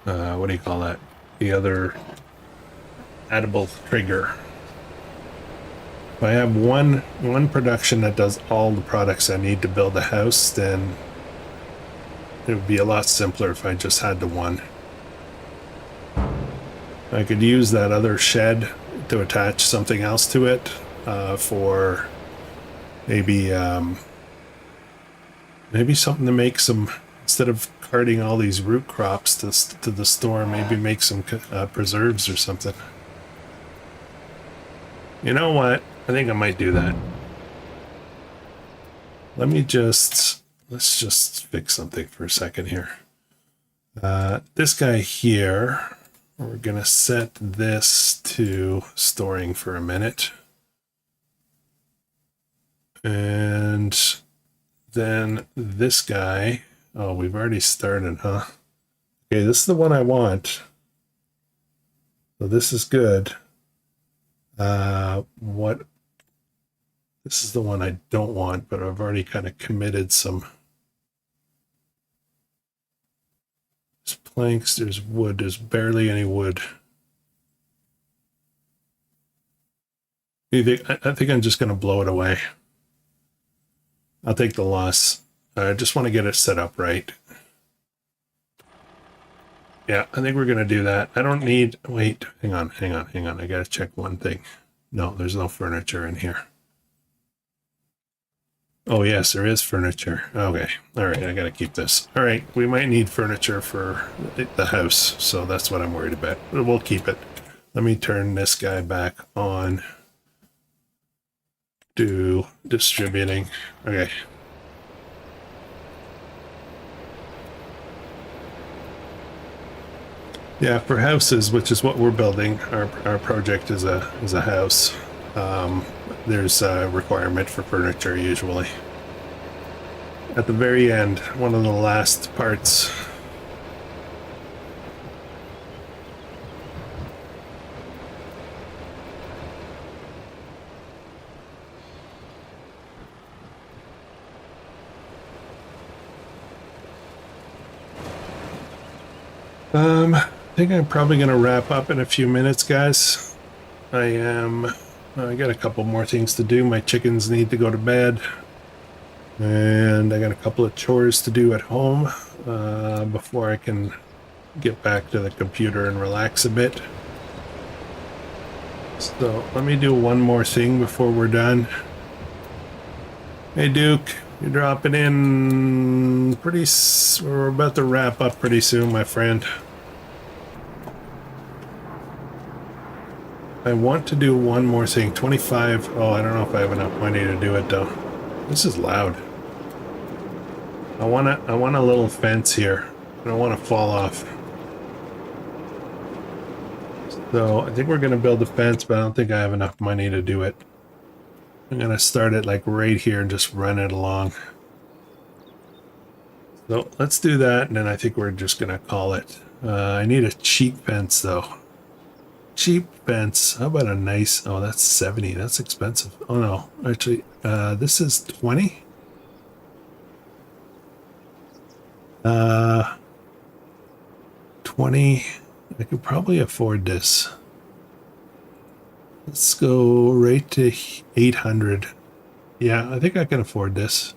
A: what do you call that? The other edible trigger. If I have one production that does all the products I need to build a house, then it would be a lot simpler if I just had the one. I could use that other shed to attach something else to it for maybe something to make some, instead of carting all these root crops to the store, maybe make some preserves or something. You know what? I think I might do that. Let's just fix something for a second here. This guy here, we're gonna set this to storing for a minute. And then this guy, oh, we've already started, huh? Okay, this is the one I want. So this is good. This is the one I don't want, but I've already kind of committed some. There's planks, there's wood, there's barely any wood. I think I'm just going to blow it away. I'll take the loss. I just want to get it set up right. Yeah, I think we're going to do that. I don't need... Wait, hang on. I got to check one thing. No, there's no furniture in here. Oh, yes, there is furniture. Okay. All right, I got to keep this. All right, we might need furniture for the house, so that's what I'm worried about. But we'll keep it. Let me turn this guy back on. do distributing. Okay. Yeah, for houses, which is what we're building, our project is a house. There's a requirement for furniture usually. At the very end, one of the last parts. I think I'm probably going to wrap up in a few minutes, guys. I got a couple more things to do. My chickens need to go to bed. And I got a couple of chores to do at home before I can get back to the computer and relax a bit. So let me do one more thing before we're done. Hey Duke, you're dropping in we're about to wrap up pretty soon, my friend. I want to do one more thing. 25. Oh, I don't know if I have enough money to do it though. This is loud. I want a little fence here. I don't want to fall off. So I think we're going to build a fence, but I don't think I have enough money to do it. I'm going to start it like right here and just run it along. So let's do that, and then I think we're just going to call it. I need a cheap fence though. Cheap fence. How about a nice... Oh, that's 70. That's expensive. Oh no, actually, this is 20. 20. I could probably afford this. Let's go right to 800. Yeah, I think I can afford this.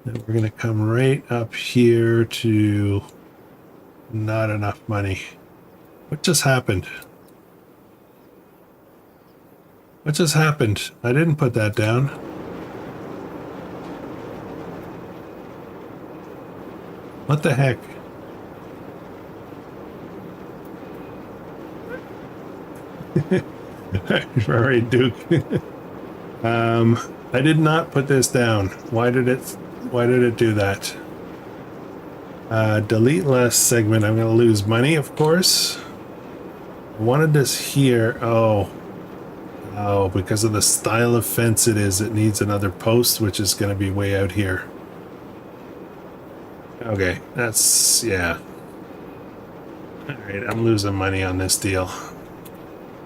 A: And we're going to come right up here to not enough money. What just happened? What just happened? I didn't put that down. What the heck? All right, Duke. I did not put this down. Why did it do that? Delete last segment. I'm going to lose money, of course. I wanted this here. Oh, because of the style of fence it is, it needs another post, which is going to be way out here. Okay, that's, yeah. All right, I'm losing money on this deal.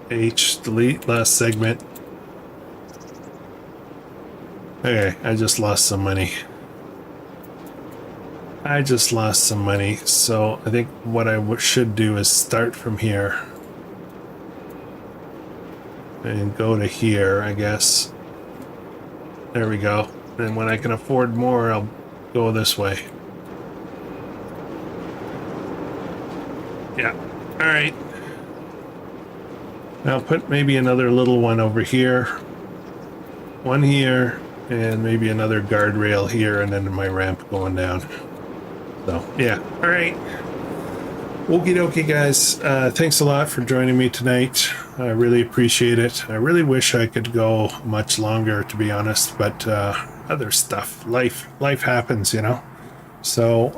A: Delete last segment. Okay, I just lost some money. So I think what I should do is start from here and go to here, I guess. There we go. And when I can afford more, I'll go this way. Yeah. All right. Now put maybe another little one over here. One here, and maybe another guardrail here, and then my ramp going down. So, yeah. All right. Okie dokie, guys. Thanks a lot for joining me tonight. I really appreciate it. I really wish I could go much longer, to be honest, but other stuff. Life happens, you know? So,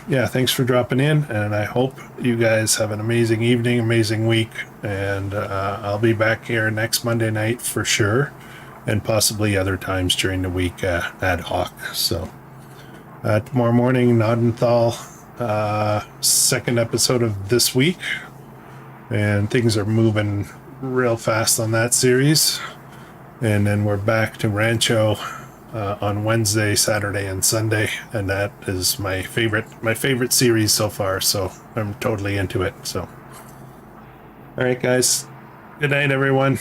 A: yeah, thanks for dropping in, and I hope you guys have an amazing evening, amazing week, and I'll be back here next Monday night for sure, and possibly other times during the week ad hoc. So, tomorrow morning, Nodenthal, second episode of this week, and things are moving real fast on that series, and then we're back to Rancho on Wednesday, Saturday, and Sunday, and that is my favorite series so far, so I'm totally into it. So, all right, guys, good night, everyone.